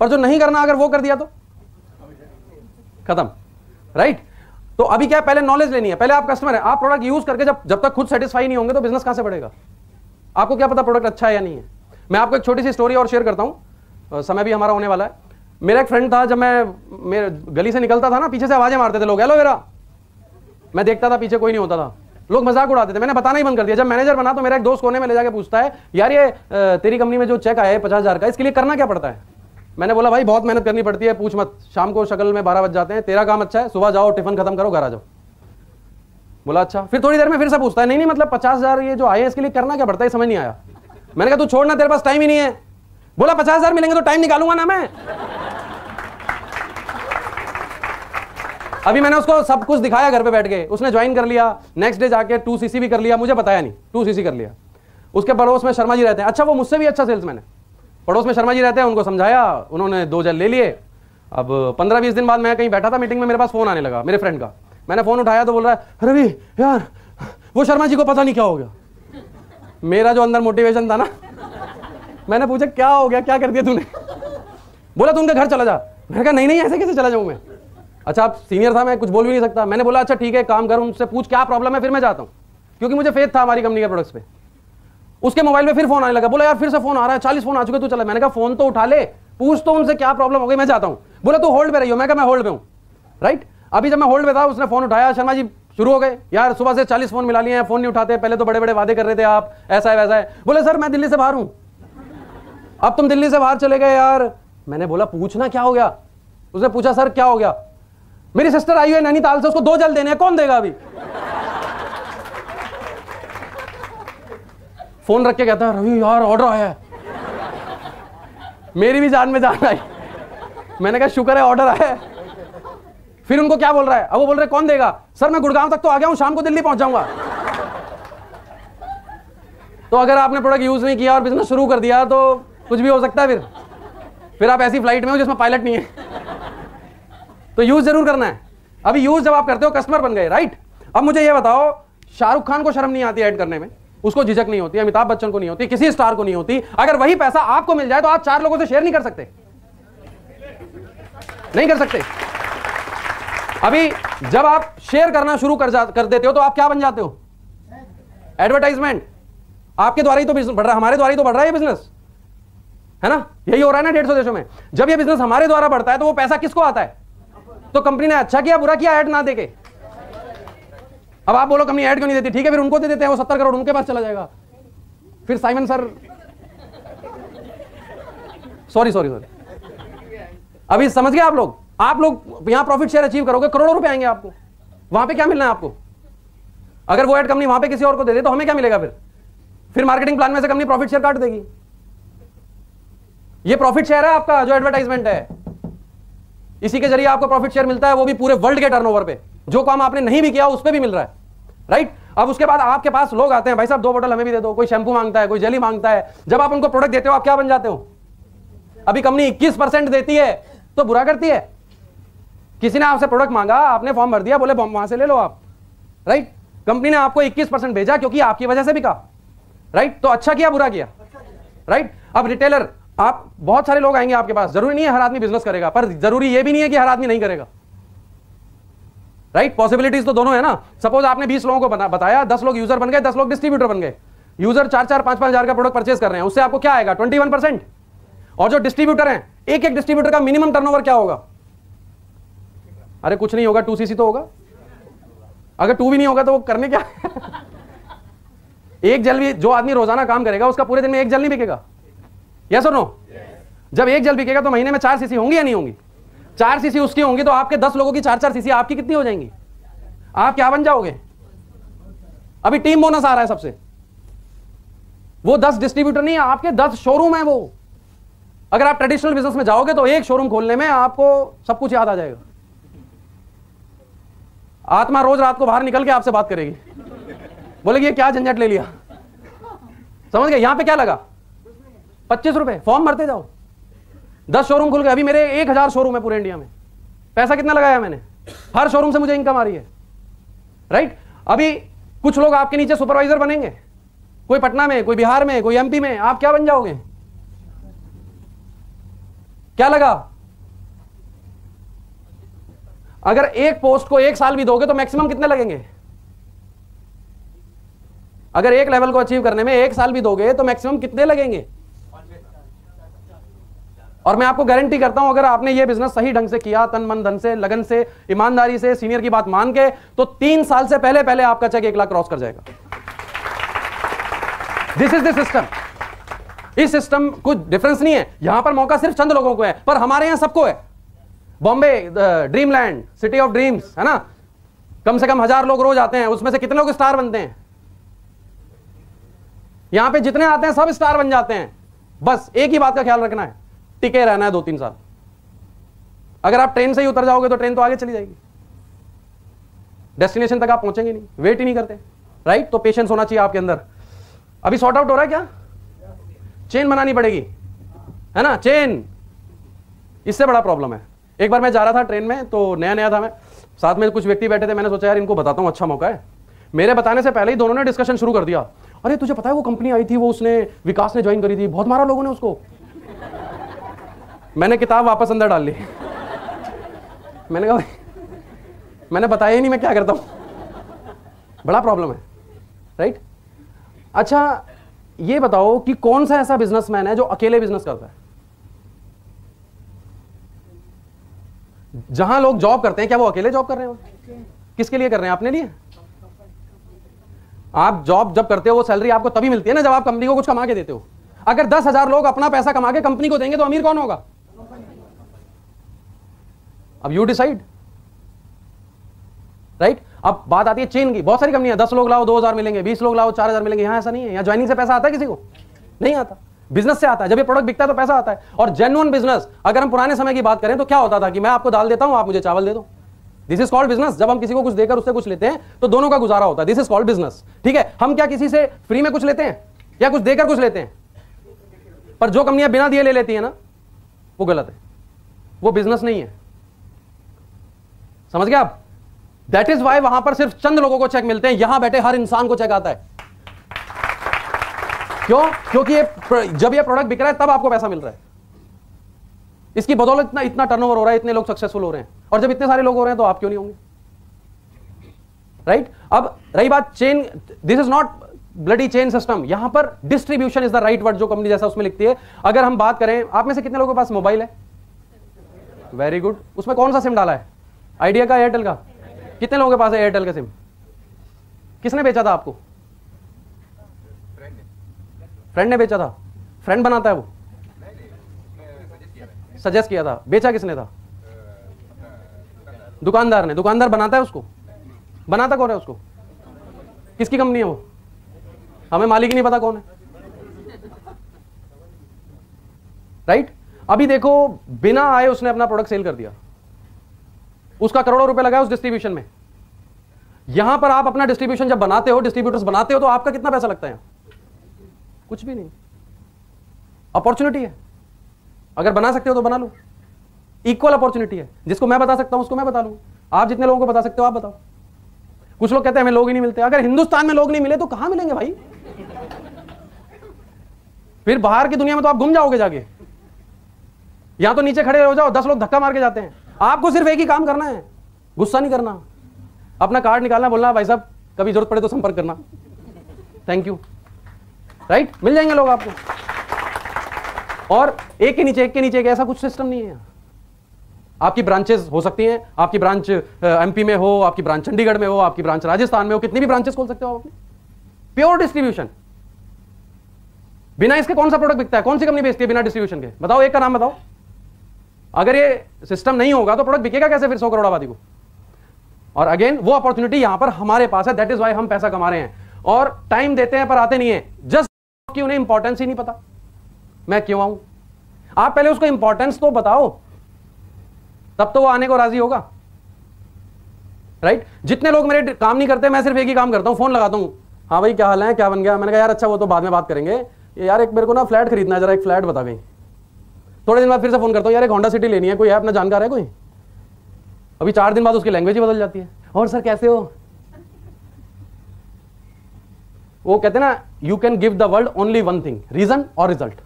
पर जो नहीं करना अगर वो कर दिया तो खत्म, राइट? तो अभी क्या है, पहले नॉलेज लेनी है। पहले आप कस्टमर है, आप प्रोडक्ट यूज करके जब तक खुद सेटिस्फाई नहीं होंगे तो बिजनेस कहां से बढ़ेगा? आपको क्या पता प्रोडक्ट अच्छा है या नहीं है? मैं आपको एक छोटी सी स्टोरी और शेयर करता हूं, समय भी हमारा होने वाला है। मेरा एक फ्रेंड था, जब मैं मेरे गली से निकलता था ना, पीछे से आवाजें मारते थे लोग, एलोवेरा। मैं देखता था पीछे कोई नहीं होता था, लोग मजाक उड़ाते थे, मैंने बताना ही बंद कर दिया। जब मैनेजर बना तो मेरा एक दोस्त कोने में ले जाके पूछता है, यार ये तेरी कंपनी में जो चेक आया है 50,000 का, इसके लिए करना क्या पड़ता है? मैंने बोला भाई बहुत मेहनत करनी पड़ती है, पूछ मत, शाम को शक्ल में 12 बज जाते हैं, तेरा काम अच्छा है, सुबह जाओ टिफिन खत्म करो घर आ जाओ। बोला अच्छा। फिर थोड़ी देर में फिर से पूछता है, नहीं मतलब 50,000 ये जो आए हैं इसके लिए करना क्या पड़ता है, समझ नहीं आया। मैंने कहा तू छोड़ना, तेरे पास टाइम ही नहीं है। बोला 50,000 मिलेंगे तो टाइम निकालूंगा ना मैं। अभी मैंने उसको सब कुछ दिखाया घर पे बैठ के, उसने ज्वाइन कर लिया, नेक्स्ट डे जाके 2cc भी कर लिया, मुझे बताया नहीं, 2cc कर लिया। उसके पड़ोस में शर्मा जी रहते हैं, अच्छा वो मुझसे भी अच्छा सेल्समैन है, पड़ोस में शर्मा जी रहते हैं, उनको समझाया, उन्होंने 2 जेल ले लिए। अब 15-20 दिन बाद मैं कहीं बैठा था मीटिंग में, मेरे पास फोन आने लगा मेरे फ्रेंड का। मैंने फोन उठाया तो बोल रहा है, रवि यार वो शर्मा जी को पता नहीं क्या हो गया। मेरा जो अंदर मोटिवेशन था ना, मैंने पूछा क्या हो गया, क्या कर दिया तूने? बोला तू उनके घर चला जा। मैंने कहा नहीं ऐसे कैसे चला जाऊं मैं? अच्छा आप सीनियर था, मैं कुछ बोल भी नहीं सकता। मैंने बोला अच्छा ठीक है, काम कर, उनसे पूछ क्या प्रॉब्लम है, फिर मैं जाता हूं, क्योंकि मुझे फेथ था हमारी कंपनी के प्रोडक्ट्स पे। उसके मोबाइल में फिर फोन आने लगा, बोला यार फिर से फोन आ रहा है, 40 फोन आ चुके, तू चला। मैंने कहा फोन तो उठा ले, पूछ तो उनसे क्या प्रॉब्लम हो गई, मैं जाता हूं। बोला तू होल्ड पे रही हो। मैं कहा मैं होल्ड पे हूं, राइट। अभी जब मैं होल्ड पे था, उसने फोन उठाया, शर्मा जी शुरू हो गए, यार सुबह से 40 फोन मिला लिए हैं, फोन नहीं उठाते, पहले तो बड़े बड़े वादे कर रहे थे आप, ऐसा है वैसा है। बोले सर मैं दिल्ली से बाहर हूं। अब तुम दिल्ली से बाहर चले गए यार। मैंने बोला पूछना क्या हो गया? उसने पूछा सर क्या हो गया? मेरी सिस्टर आई है नैनीताल से, उसको 2 जेल देने हैं, कौन देगा अभी? फोन रख के कहता है रवि यार ऑर्डर आया है। मेरी भी जान में जान आई। मैंने कहा शुक्र है ऑर्डर आया है। फिर उनको क्या बोल रहा है? अब वो बोल रहे कौन देगा? सर मैं गुड़गांव तक तो आ गया हूं, शाम को दिल्ली पहुंच जाऊंगा। तो अगर आपने प्रोडक्ट यूज नहीं किया और बिजनेस शुरू कर दिया तो कुछ भी हो सकता है। फिर आप ऐसी फ्लाइट में हो जिसमें पायलट नहीं है। तो यूज जरूर करना है। अभी यूज जब आप करते हो कस्टमर बन गए, राइट। अब मुझे ये बताओ, शाहरुख खान को शर्म नहीं आती ऐड करने में, उसको झिझक नहीं होती, अमिताभ बच्चन को नहीं होती, किसी स्टार को नहीं होती। अगर वही पैसा आपको मिल जाए तो आप 4 लोगों से शेयर नहीं कर सकते, नहीं कर सकते। अभी जब आप शेयर करना शुरू कर देते हो तो आप क्या बन जाते हो? एडवर्टाइजमेंट। आपके द्वारा ही तो बिजनेस बढ़ रहा है, हमारे द्वारा ही तो बढ़ रहा है ये बिजनेस, है ना? यही हो रहा है ना 150 देशों में। जब ये बिजनेस हमारे द्वारा बढ़ता है तो वो पैसा किसको आता है? तो कंपनी ने अच्छा किया बुरा किया ऐड ना देके। अब आप बोलो कंपनी ऐड क्यों नहीं देती, ठीक है फिर उनको दे देते हैं, वो 70 करोड़ उनके पास चला जाएगा। फिर साइमन सर सॉरी अभी समझ गए आप लोग यहां प्रॉफिट शेयर अचीव करोगे, करोड़ों रुपए आएंगे आपको। वहां पे क्या मिलना है आपको? अगर वो ऐड कंपनी वहां पे किसी और को दे दे तो हमें क्या मिलेगा? फिर मार्केटिंग प्लान में से कंपनी प्रॉफिट शेयर काट देगी। ये प्रॉफिट शेयर है आपका जो एडवर्टाइजमेंट है, इसी के जरिए आपको प्रॉफिट शेयर मिलता है, वो भी पूरे वर्ल्ड के टर्नओवर पे। जो काम आपने नहीं भी किया उस पर भी मिल रहा है, राइट। अब उसके बाद आपके पास लोग आते हैं, भाई साहब 2 बोतल हमें भी दे दो, कोई शैंपू मांगता है, कोई जेली मांगता है। जब आप उनको प्रोडक्ट देते हो आप क्या बन जाते हो? अभी कंपनी 21% देती है तो बुरा करती है। किसी ने आपसे प्रोडक्ट मांगा, आपने फॉर्म भर दिया, बोले वहां से ले लो आप, राइट। कंपनी ने आपको 21% भेजा क्योंकि आपकी वजह से बिका, राइट। तो अच्छा किया बुरा किया, राइट। अब रिटेलर, आप बहुत सारे लोग आएंगे आपके पास, जरूरी नहीं है हर आदमी बिजनेस करेगा, पर जरूरी ये भी नहीं है कि हर आदमी नहीं करेगा, राइट। पॉसिबिलिटीज तो दोनों है ना। सपोज आपने 20 लोगों को बताया, 10 लोग यूजर बन गए, 10 लोग डिस्ट्रीब्यूटर बन गए। यूजर 4-4, 5-5 हजार का प्रोडक्ट परचेज कर रहे हैं, उससे आपको क्या आएगा? 21%। और जो डिस्ट्रीब्यूटर हैं, एक डिस्ट्रीब्यूटर का मिनिमम टर्नओवर क्या होगा? अरे कुछ नहीं होगा, 2cc तो होगा। अगर 2 भी नहीं होगा तो वो करने क्या? एक जल भी, जो आदमी रोजाना काम करेगा उसका पूरे दिन में 1 जल नहीं बिकेगा, यस और नो? जब 1 जल बिकेगा तो महीने में 4 cc होंगी या नहीं होंगी? 4 cc उसकी होंगी तो आपके 10 लोगों की 4-4 cc आपकी कितनी हो जाएंगी? आप क्या बन जाओगे? अभी टीम बोनस आ रहा है सबसे। वो 10 डिस्ट्रीब्यूटर नहीं है, आपके 10 शोरूम है वो। अगर आप ट्रेडिशनल बिजनेस में जाओगे तो एक शोरूम खोलने में आपको सब कुछ याद आ जाएगा। आत्मा रोज रात को बाहर निकल के आपसे बात करेगी, बोलेगी ये क्या झंझट ले लिया। समझ गए? यहां पे क्या लगा? 25 रुपए, फॉर्म भरते जाओ। 10 शोरूम खुल गए। अभी मेरे 1000 शोरूम है पूरे इंडिया में। पैसा कितना लगाया मैंने? हर शोरूम से मुझे इनकम आ रही है, राइट। अभी कुछ लोग आपके नीचे सुपरवाइजर बनेंगे, कोई पटना में, कोई बिहार में, कोई एमपी में। आप क्या बन जाओगे? क्या लगा? अगर एक पोस्ट को 1 साल भी दोगे तो मैक्सिमम कितने लगेंगे? अगर एक लेवल को अचीव करने में 1 साल भी दोगे तो मैक्सिमम कितने लगेंगे? और मैं आपको गारंटी करता हूं अगर आपने ये बिजनेस सही ढंग से किया, तन मन धन से, लगन से, ईमानदारी से, सीनियर की बात मान के, तो 3 साल से पहले पहले आपका चेक 1 लाख क्रॉस कर जाएगा। This is the system. इस सिस्टम कुछ डिफरेंस नहीं है, यहां पर मौका सिर्फ चंद लोगों को है, पर हमारे यहां सबको है। Bombay dreamland, city of dreams, है ना, कम से कम 1000 लोग रोज आते हैं, उसमें से कितने लोग स्टार बनते हैं? यहां पे जितने आते हैं सब स्टार बन जाते हैं। बस एक ही बात का ख्याल रखना है, टिके रहना है 2-3 साल। अगर आप ट्रेन से ही उतर जाओगे तो ट्रेन तो आगे चली जाएगी, डेस्टिनेशन तक आप पहुंचेंगे नहीं, वेट ही नहीं करते, राइट? तो पेशेंस होना चाहिए आपके अंदर। अभी सॉर्ट आउट हो रहा है क्या? चेन बनानी पड़ेगी, है ना, चेन, इससे बड़ा प्रॉब्लम है। एक बार मैं जा रहा था ट्रेन में, तो नया नया था, मैं साथ में कुछ व्यक्ति बैठे थे, मैंने सोचा यार इनको बताता हूं, अच्छा मौका है। मेरे बताने से पहले ही दोनों ने डिस्कशन शुरू कर दिया, अरे तुझे पता है वो कंपनी आई थी, वो उसने विकास ने ज्वाइन करी थी, बहुत मारा लोगों ने उसको। मैंने किताब वापस अंदर डाल ली। मैंने कहा मैंने बताया ही नहीं मैं क्या करता हूं। बड़ा प्रॉब्लम है, राइट? अच्छा ये बताओ कि कौन सा ऐसा बिजनेसमैन है जो अकेले बिजनेस करता है? जहां लोग जॉब करते हैं, क्या वो अकेले जॉब कर रहे हो? किसके लिए कर रहे हैं? अपने लिए। आप जॉब जब करते हो वो सैलरी आपको तभी मिलती है ना जब आप कंपनी को कुछ कमा के देते हो। अगर 10,000 लोग अपना पैसा कमा के कंपनी को देंगे तो अमीर कौन होगा? अब यू डिसाइड, राइट? अब बात आती है चेन की। बहुत सारी कंपनियां, 10 लोग लाओ 2,000 मिलेंगे, 20 लोग लाओ 4,000 मिलेंगे। यहां ऐसा नहीं है, यहां ज्वाइनिंग से पैसा आता है किसी को? नहीं आता, बिजनेस से आता है। जब ये प्रोडक्ट बिकता है तो पैसा आता है। और जेन्युइन बिजनेस, अगर हम पुराने समय की बात करें तो क्या होता था कि मैं आपको दाल देता हूं, आप मुझे चावल दे दो। This is called business. जब हम किसी को कुछ देकर उससे कुछ लेते हैं तो दोनों का गुजारा होता है। दिस इज कॉल्ड बिजनेस, ठीक है? हम क्या किसी से फ्री में कुछ लेते हैं या कुछ देकर कुछ लेते हैं? पर जो कंपनियां बिना दिए ले लेती है ना, वो गलत है, वो बिजनेस नहीं है। समझ गए आप? दैट इज वाई वहां पर सिर्फ चंद लोगों को चेक मिलते हैं, यहां बैठे हर इंसान को चेक आता है। क्यों? क्योंकि जब ये प्रोडक्ट बिक रहा है तब आपको पैसा मिल रहा है। इसकी बदौलत इतना टर्नओवर हो रहा है, इतने लोग सक्सेसफुल हो रहे हैं। और जब इतने सारे लोग हो रहे हैं तो आप क्यों नहीं होंगे, राइट? अब रही बात chain, this is not bloody chain system. यहां पर distribution is the right word, जो कंपनी जैसा उसमें लिखती है। अगर हम बात करें, आप में से कितने लोगों के पास मोबाइल है? Very good. उसमें कौन सा सिम डाला है? आइडिया का, एयरटेल का? कितने लोगों के पास है एयरटेल का सिम? किसने बेचा था आपको? फ्रेंड ने बेचा था। फ्रेंड बनाता है वो? सजेस्ट किया था। बेचा किसने था? दुकानदार ने। दुकानदार बनाता है उसको? बनाता कौन है उसको? किसकी कंपनी है वो? हमें मालिक ही नहीं पता कौन है, राइट? अभी देखो, बिना आए उसने अपना प्रोडक्ट सेल कर दिया, उसका करोड़ों रुपए लगा उस डिस्ट्रीब्यूशन में। यहां पर आप अपना डिस्ट्रीब्यूशन जब बनाते हो, डिस्ट्रीब्यूटर्स बनाते हो, तो आपका कितना पैसा लगता है? कुछ भी नहीं। अपॉर्चुनिटी है, अगर बना सकते हो तो बना लो। इक्वल अपॉर्चुनिटी है, जिसको मैं बता सकता हूं उसको मैं बता लूं। आप जितने लोगों को बता सकते हो आप बताओ। कुछ लोग कहते हैं हमें लोग ही नहीं मिलते। अगर हिंदुस्तान में लोग नहीं मिले तो कहां मिलेंगे भाई? फिर बाहर की दुनिया में तो आप घूम जाओगे जाके। यहां तो नीचे खड़े हो जाओ, 10 लोग धक्का मार के जाते हैं। आपको सिर्फ एक ही काम करना है, गुस्सा नहीं करना, अपना कार्ड निकालना, बोलना भाई साहब कभी जरूरत पड़े तो संपर्क करना, थैंक यू, राइट? मिल जाएंगे लोग आपको। और एक के नीचे एक ऐसा कुछ सिस्टम नहीं है। आपकी ब्रांचेस हो सकती हैं, आपकी ब्रांच एमपी में हो, आपकी ब्रांच चंडीगढ़ में हो, आपकी ब्रांच राजस्थान में हो, कितनी भी ब्रांचेस खोल सकते हो आप अपनी। Pure distribution. बिना इसके कौन सा प्रोडक्ट बिकता है? कौन सी कंपनी बेचती है बिना डिस्ट्रीब्यूशन के? बताओ, एक का नाम बताओ। अगर ये सिस्टम नहीं होगा तो प्रोडक्ट बिकेगा कैसे फिर 100 करोड़ आबादी को? और अगेन वो अपॉर्चुनिटी यहां पर हमारे पास है। दैट इज वाई हम पैसा कमा रहे हैं और टाइम देते हैं पर आते नहीं है। जस्ट कि उन्हें इंपॉर्टेंस ही नहीं पता मैं क्यों आऊं। आप पहले उसको इंपॉर्टेंस तो बताओ, तब तो वो आने को राजी होगा, राइट? जितने लोग मेरे काम नहीं करते, मैं सिर्फ एक ही काम करता हूं, फोन लगाता हूं, हाँ भाई क्या हाल है, क्या बन गया? मैंने कहा यार अच्छा वो तो बाद में बात करेंगे, यार एक मेरे को ना फ्लैट खरीदना है, जरा एक फ्लैट बता गई। थोड़े दिन बाद फिर से फोन करता हूं, यार एक होंडा सिटी लेनी है, कोई है अपना जानकार है कोई? अभी 4 दिन बाद उसकी लैंग्वेज ही बदल जाती है। और सर कैसे हो? वो कहते हैं ना, you can give the world only one thing, reason और result,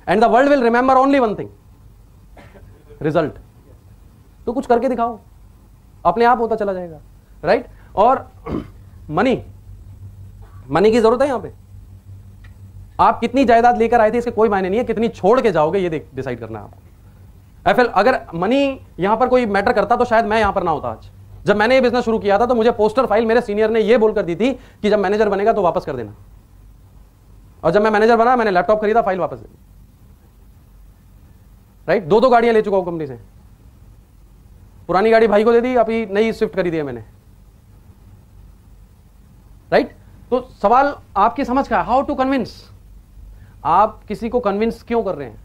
and the world will remember only one thing, result. तो कुछ करके दिखाओ, अपने आप होता चला जाएगा, राइट? और मनी की जरूरत है यहां पे। आप कितनी जायदाद लेकर आए थे इसके कोई मायने नहीं है, कितनी छोड़ के जाओगे ये डिसाइड करना है आपको। एफएल, अगर मनी यहां पर कोई मैटर करता तो शायद मैं यहां पर ना होता आज। जब मैंने ये बिजनेस शुरू किया था तो मुझे पोस्टर फाइल मेरे सीनियर ने ये बोलकर दी थी कि जब मैनेजर बनेगा तो वापस कर देना, और जब मैं मैनेजर बना मैंने लैपटॉप खरीदा, फाइल वापस दे दी। राइट, 2 गाड़ियां ले चुका हूं कंपनी से, पुरानी गाड़ी भाई को दे दी, अभी नई स्विफ्ट खरीदी है मैंने। राइट, तो सवाल आपकी समझ का है, हाउ टू कन्विंस। आप किसी को कन्विंस क्यों कर रहे हैं?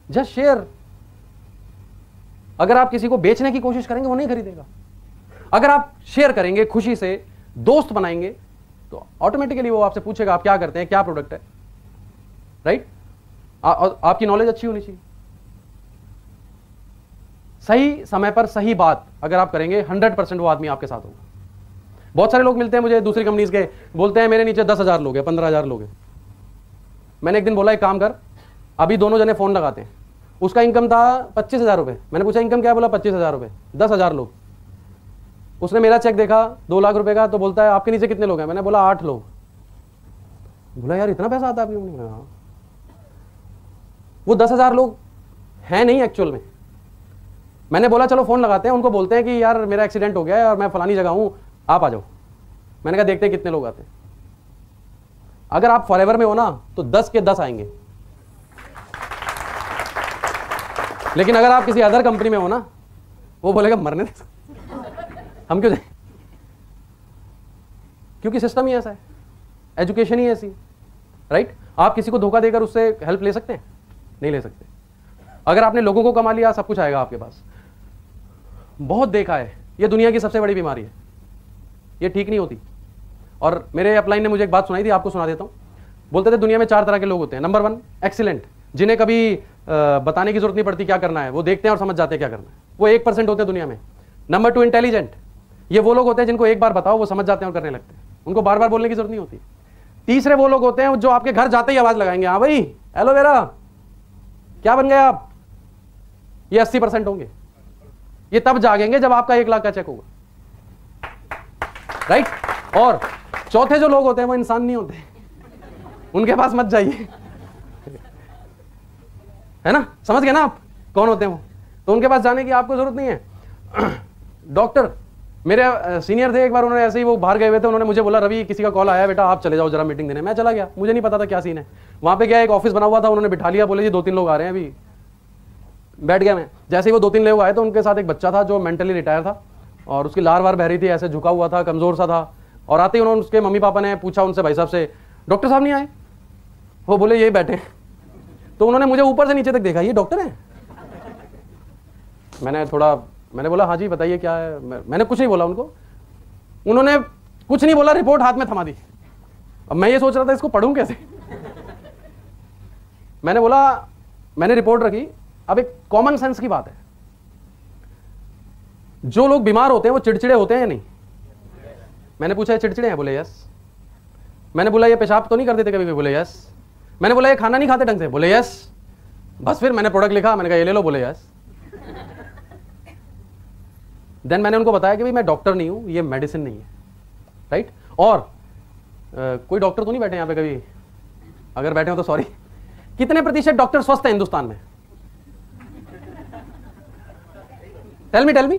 Just share. अगर आप किसी को बेचने की कोशिश करेंगे वो नहीं खरीदेगा। अगर आप शेयर करेंगे, खुशी से दोस्त बनाएंगे, तो ऑटोमेटिकली वो आपसे पूछेगा आप क्या करते हैं, क्या प्रोडक्ट है। राइट, आपकी नॉलेज अच्छी होनी चाहिए। सही समय पर सही बात अगर आप करेंगे 100% वो आदमी आपके साथ होगा। बहुत सारे लोग मिलते हैं मुझे दूसरी कंपनीज के, बोलते हैं मेरे नीचे 10,000 लोग हैं, 15,000 लोग हैं। मैंने एक दिन बोला एक काम कर, अभी दोनों जने फोन लगाते हैं। उसका इनकम था 25,000 रुपए। मैंने पूछा इनकम क्या? बोला 25,000 रुपए, 10,000 लोग। उसने मेरा चेक देखा 2 लाख रुपए का, तो बोलता है आपके नीचे कितने लोग हैं? मैंने बोला 8 लोग। बोला यार इतना पैसा आता है आपके? हाँ। वो 10,000 लोग हैं नहीं एक्चुअल में। मैंने बोला चलो फोन लगाते हैं, उनको बोलते हैं कि यार मेरा एक्सीडेंट हो गया है और मैं फलानी जगह हूं, आप आ जाओ। मैंने कहा देखते हैं कितने लोग आते हैं। अगर आप फॉरएवर में हो ना तो 10 के 10 आएंगे, लेकिन अगर आप किसी अदर कंपनी में हो ना, वो बोलेगा मरने दे, हम क्यों जाए? क्योंकि सिस्टम ही ऐसा है, एजुकेशन ही ऐसी। राइट, आप किसी को धोखा देकर उससे हेल्प ले सकते हैं? नहीं ले सकते। अगर आपने लोगों को कमा लिया, सब कुछ आएगा आपके पास। बहुत देखा है, ये दुनिया की सबसे बड़ी बीमारी है, ये ठीक नहीं होती। और मेरे अपलाइन ने मुझे एक बात सुनाई थी, आपको सुना देता हूं। बोलते थे दुनिया में 4 तरह के लोग होते हैं। नंबर 1 एक्सीलेंट, जिन्हें कभी बताने की जरूरत नहीं पड़ती क्या करना है, वो देखते हैं और समझ जाते हैं क्या करना है, वो 1% होते हैं दुनिया में। नंबर 2 इंटेलिजेंट, ये वो लोग होते हैं जिनको एक बार बताओ वो समझ जाते हैं और करने लगते हैं, उनको बार बार बोलने की जरूरत नहीं होती। तीसरे वो लोग होते हैं जो आपके घर जाते ही आवाज लगाएंगे, हाँ भाई एलोवेरा क्या बन गए आप, ये 80% होंगे। ये तब जागेंगे जब आपका 1 लाख का चेक होगा। राइट, और चौथे जो लोग होते हैं वो इंसान नहीं होते, उनके पास मत जाइए, है ना? समझ गए ना आप कौन होते हैं वो? तो उनके पास जाने की आपको जरूरत नहीं है। डॉक्टर मेरे सीनियर थे, एक बार उन्होंने ऐसे ही वो बाहर गए हुए थे, उन्होंने मुझे बोला रवि किसी का कॉल आया बेटा आप चले जाओ जरा मीटिंग देने। मैं चला गया, मुझे नहीं पता था क्या सीन है। वहां पे गया, एक ऑफिस बना हुआ था, उन्होंने बिठा लिया, बोले जी 2-3 लोग आ रहे हैं अभी। बैठ गया मैं। जैसे ही वो 2-3 लोग आए तो उनके साथ एक बच्चा था जो मेंटली रिटायर था और उसकी लार वार बह रही थी, ऐसे झुका हुआ था, कमजोर सा था। और आते ही उन्होंने उसके मम्मी पापा ने पूछा उनसे, भाई साहब से डॉक्टर साहब नहीं आए? वो बोले यही बैठे। तो उन्होंने मुझे ऊपर से नीचे तक देखा, ये डॉक्टर है? मैंने बोला हाँ जी बताइए क्या है। मैंने कुछ नहीं बोला उनको, उन्होंने कुछ नहीं बोला, रिपोर्ट हाथ में थमा दी। अब मैं ये सोच रहा था इसको पढ़ूं कैसे। मैंने बोला, मैंने रिपोर्ट रखी। अब एक कॉमन सेंस की बात है, जो लोग बीमार होते हैं वो चिड़चिड़े होते हैं या नहीं? मैंने पूछा ये चिड़चिड़े हैं? बोले यस। मैंने बोला ये पेशाब तो नहीं कर देते कभी भी? बोले यस। मैंने बोला ये खाना नहीं खाते ढंग से? बोले यस। बस फिर मैंने प्रोडक्ट लिखा, मैंने कहा ये ले लो। बोले यस। देन मैंने उनको बताया कि भाई मैं डॉक्टर नहीं हूं, ये मेडिसिन नहीं है। राइट, और कोई डॉक्टर तो नहीं बैठे यहां पे कभी? अगर बैठे हो तो सॉरी। कितने प्रतिशत डॉक्टर स्वस्थ हैं हिंदुस्तान में? Tell me.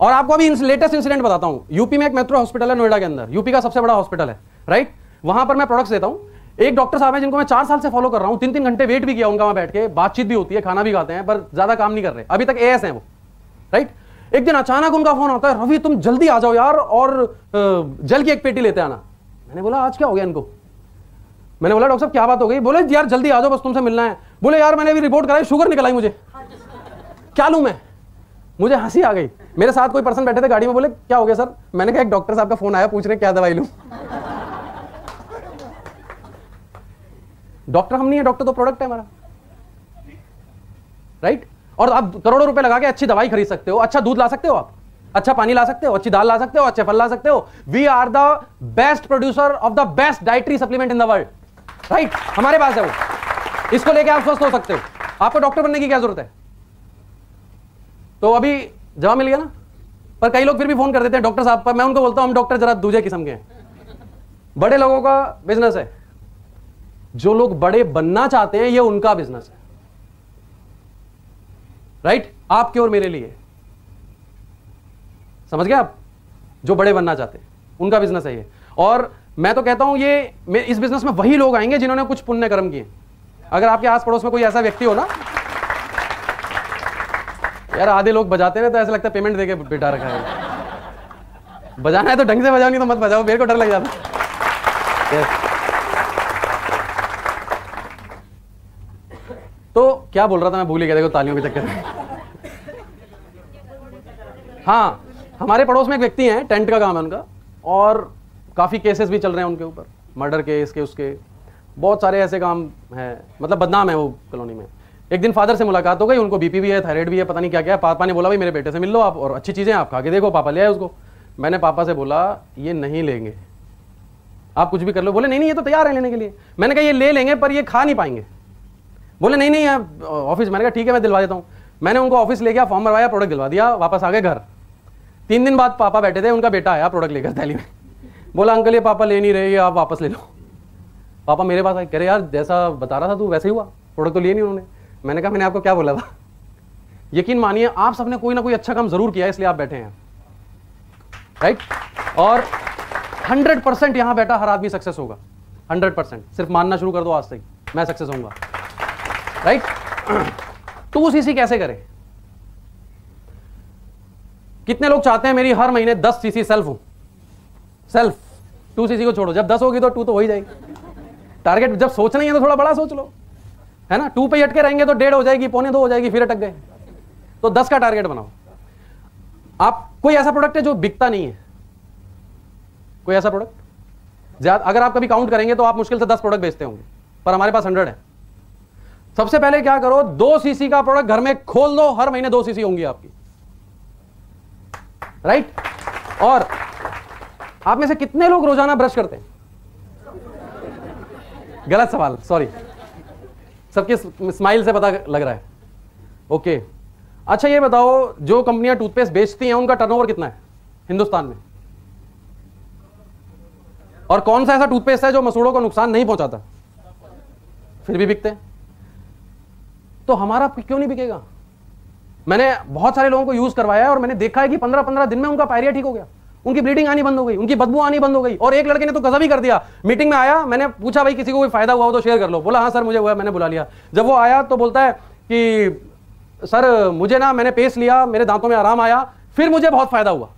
और आपको अभी लेटेस्ट इंसिडेंट बताता हूं। यूपी में एक मेट्रो हॉस्पिटल है नोएडा के अंदर, यूपी का सबसे बड़ा हॉस्पिटल है। राइट, वहां पर मैं प्रोडक्ट्स देता हूं। एक डॉक्टर साहब हैं जिनको मैं 4 साल से फॉलो कर रहा हूं, 3-3 घंटे वेट भी किया उनका, वहां बैठ के बातचीत भी होती है, खाना भी खाते हैं, पर ज्यादा काम नहीं कर रहे अभी तक, एएस हैं वो। राइट, एक दिन अचानक उनका फोन आता है, रवि तुम जल्दी आ जाओ यार और जल की एक पेटी लेते आना। मैंने बोला आज क्या हो गया इनको? मैंने बोला डॉक्टर साहब क्या बात हो गई? बोले यार जल्दी आ जाओ, बस तुमसे मिलना है। बोले यार मैंने अभी रिपोर्ट कराई, शुगर निकल आई मुझे, क्या लूं मैं? मुझे हंसी आ गई। मेरे साथ कोई पर्सन बैठे थे गाड़ी में, बोले क्या हो गया सर? मैंने कहा एक डॉक्टर साहब का फोन आया, पूछ रहे क्या दवाई लूं। डॉक्टर हम नहीं है, डॉक्टर तो प्रोडक्ट है हमारा। राइट, और आप करोड़ों रुपए लगा के अच्छी दवाई खरीद सकते हो, अच्छा दूध ला सकते हो, आप अच्छा पानी ला सकते हो, अच्छी दाल ला सकते हो, अच्छे फल ला सकते हो। We are the best producer of the best dietary supplement in the world. Right, हमारे पास है वो, इसको लेके आप स्वस्थ हो सकते हो। आपको डॉक्टर बनने की क्या जरूरत है? तो अभी जवाब मिल गया ना। पर कई लोग फिर भी फोन कर देते हैं डॉक्टर साहब पर। मैं उनको बोलता हूं हम डॉक्टर जरा दूसरे किस्म के हैं। बड़े लोगों का बिजनेस है, जो लोग बड़े बनना चाहते हैं ये उनका बिजनेस है। राइट, आपके और मेरे लिए। समझ गए आप? जो बड़े बनना चाहते हैं उनका बिजनेस है ये। और मैं तो कहता हूं ये इस बिजनेस में वही लोग आएंगे जिन्होंने कुछ पुण्य कर्म किए। अगर आपके आस पड़ोस में कोई ऐसा व्यक्ति हो ना, यार आधे लोग बजाते रहे तो ऐसा लगता है पेमेंट देके बिठा रखा है। बजाना है तो ढंग से बजाओ, नहीं तो मत बजाओ, मेरे को डर लग जाता। तो क्या बोल रहा था मैं, भूल ही गया, देखो तालियों के चक्कर में। हाँ, हमारे पड़ोस में एक व्यक्ति हैं, टेंट का काम है उनका, और काफी केसेस भी चल रहे हैं उनके ऊपर, मर्डर केस के, उसके बहुत सारे ऐसे काम हैं, मतलब बदनाम है वो कॉलोनी में। एक दिन फादर से मुलाकात हो गई, उनको बीपी भी है, थायराइड भी है, पता नहीं क्या क्या है। पापा ने बोला भाई मेरे बेटे से मिल लो आप, और अच्छी चीजें आप खा के देखो। पापा ले आए उसको। मैंने पापा से बोला ये नहीं लेंगे, आप कुछ भी कर लो। बोले नहीं नहीं ये तो तैयार है लेने के लिए। मैंने कहा ये ले लेंगे पर ये खा नहीं पाएंगे। बोले नहीं नहीं आप ऑफिस। मैंने कहा ठीक है मैं दिलवा देता हूँ। मैंने उनको ऑफिस ले गया, फॉर्म भरवाया, प्रोडक्ट दिलवा दिया, वापस आ गए घर। 3 दिन बाद पापा बैठे थे, उनका बेटा आया प्रोडक्ट लेकर थैली में। बोला अंकल ये पापा ले नहीं रहे, आप वापस ले लो। पापा मेरे पास आए, कह रहे यार जैसा बता रहा था तू वैसे ही हुआ, प्रोडक्ट तो लिए नहीं उन्होंने। मैंने कहा मैंने आपको क्या बोला था? यकीन मानिए आप सबने कोई ना कोई अच्छा काम जरूर किया है, इसलिए आप बैठे हैं, राइट? और 100% यहां बैठा हर आदमी सक्सेस होगा, 100%। सिर्फ मानना शुरू कर दो आज से मैं सक्सेस होऊंगा, राइट? 2cc कैसे करें? कितने लोग चाहते हैं मेरी हर महीने 10cc सेल्फ हो? सेल्फ 2cc को छोड़ो, जब 10 होगी तो 2 तो हो ही जाएगी। टारगेट जब सोचना ही है तो थोड़ा बड़ा सोच लो, है ना? 2 पे अटके रहेंगे तो 1.5 हो जाएगी, 1.25 हो जाएगी, फिर अटक गए। तो 10 का टारगेट बनाओ। आप कोई ऐसा प्रोडक्ट है जो बिकता नहीं है? कोई ऐसा प्रोडक्ट ज्यादा, अगर आप कभी काउंट करेंगे तो आप मुश्किल से 10 प्रोडक्ट बेचते होंगे, पर हमारे पास 100 है। सबसे पहले क्या करो, 2cc का प्रोडक्ट घर में खोल दो, हर महीने 2cc होंगी आपकी, राइट? और आप में से कितने लोग रोजाना ब्रश करते हैं? गलत सवाल, सॉरी, सबके स्माइल से पता लग रहा है। ओके, अच्छा ये बताओ जो कंपनियां टूथपेस्ट बेचती हैं उनका टर्नओवर कितना है हिंदुस्तान में? और कौन सा ऐसा टूथपेस्ट है जो मसूड़ों को नुकसान नहीं पहुंचाता, फिर भी बिकते हैं? तो हमारा क्यों नहीं बिकेगा? मैंने बहुत सारे लोगों को यूज करवाया है और मैंने देखा है कि 15-15 दिन में उनका पायरिया ठीक हो गया, उनकी ब्लीडिंग आनी बंद हो गई, उनकी बदबू आनी बंद हो गई। और एक लड़के ने तो गजब ही कर दिया, मीटिंग में आया, मैंने पूछा भाई किसी को कोई फायदा हुआ हो तो शेयर कर लो। बोला हाँ सर मुझे हुआ, मैंने बुला लिया। जब वो आया तो बोलता है कि सर मुझे ना, मैंने पेस्ट लिया, मेरे दांतों में आराम आया, फिर मुझे बहुत फायदा हुआ।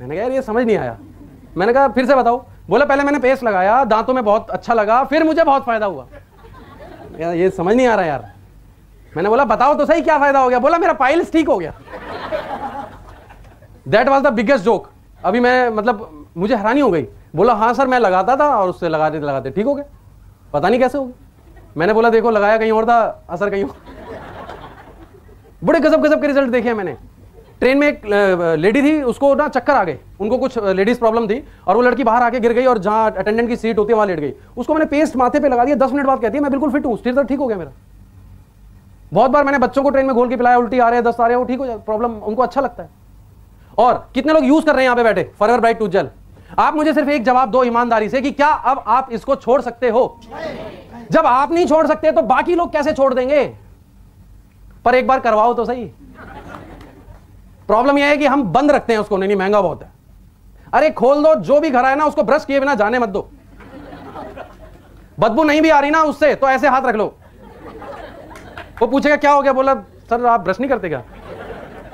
मैंने कहा यार ये समझ नहीं आया। मैंने कहा फिर से बताओ। बोला पहले मैंने पेस्ट लगाया, दांतों में बहुत अच्छा लगा, फिर मुझे बहुत फायदा हुआ। यार ये समझ नहीं आ रहा यार। मैंने बोला बताओ तो सही क्या फायदा हो गया? बोला मेरा पाइल्स ठीक हो गया। That was the biggest joke. अभी मैं मतलब मुझे हैरानी हो गई। बोला हाँ सर मैं लगाता था और उससे लगाते लगाते ठीक हो गया, पता नहीं कैसे हो गया। मैंने बोला देखो लगाया कहीं और था, असर कहीं और। बड़े गजब गजब के रिजल्ट देखे मैंने। ट्रेन में एक लेडी थी, उसको ना चक्कर आ गए, उनको कुछ लेडीज प्रॉब्लम थी, और वो लड़की बाहर आके गिर गई और जहां अटेंडेंट की सीट होती है वहां लेट गई। उसको मैंने पेस्ट माथे पे लगा दिया, 10 मिनट बाद कहती है मैं बिल्कुल फिट हूं, स्थिर ठीक हो गया मेरा। बहुत बार मैंने बच्चों को ट्रेन में घोल के पिलाया, उल्टी आ रहे हैं, दस्त आ रहे हैं, वो ठीक हो जाए, प्रॉब्लम उनको अच्छा लगता है। और कितने लोग यूज कर रहे हैं यहाँ पे बैठे फॉरएवर ब्राइट टूथ जेल? आप मुझे सिर्फ एक जवाब दो ईमानदारी से कि क्या अब आप इसको छोड़ सकते हो? जब आप नहीं छोड़ सकते तो बाकी लोग कैसे छोड़ देंगे? पर एक बार करवाओ तो सही। प्रॉब्लम यह है कि हम बंद रखते हैं उसको, नहीं महंगा बहुत है। अरे खोल दो, जो भी घर आए ना उसको ब्रश किए बिना जाने मत दो। बदबू नहीं भी आ रही ना उससे तो ऐसे हाथ रख लो। वो पूछेगा क्या हो गया? बोला सर आप ब्रश नहीं करते क्या?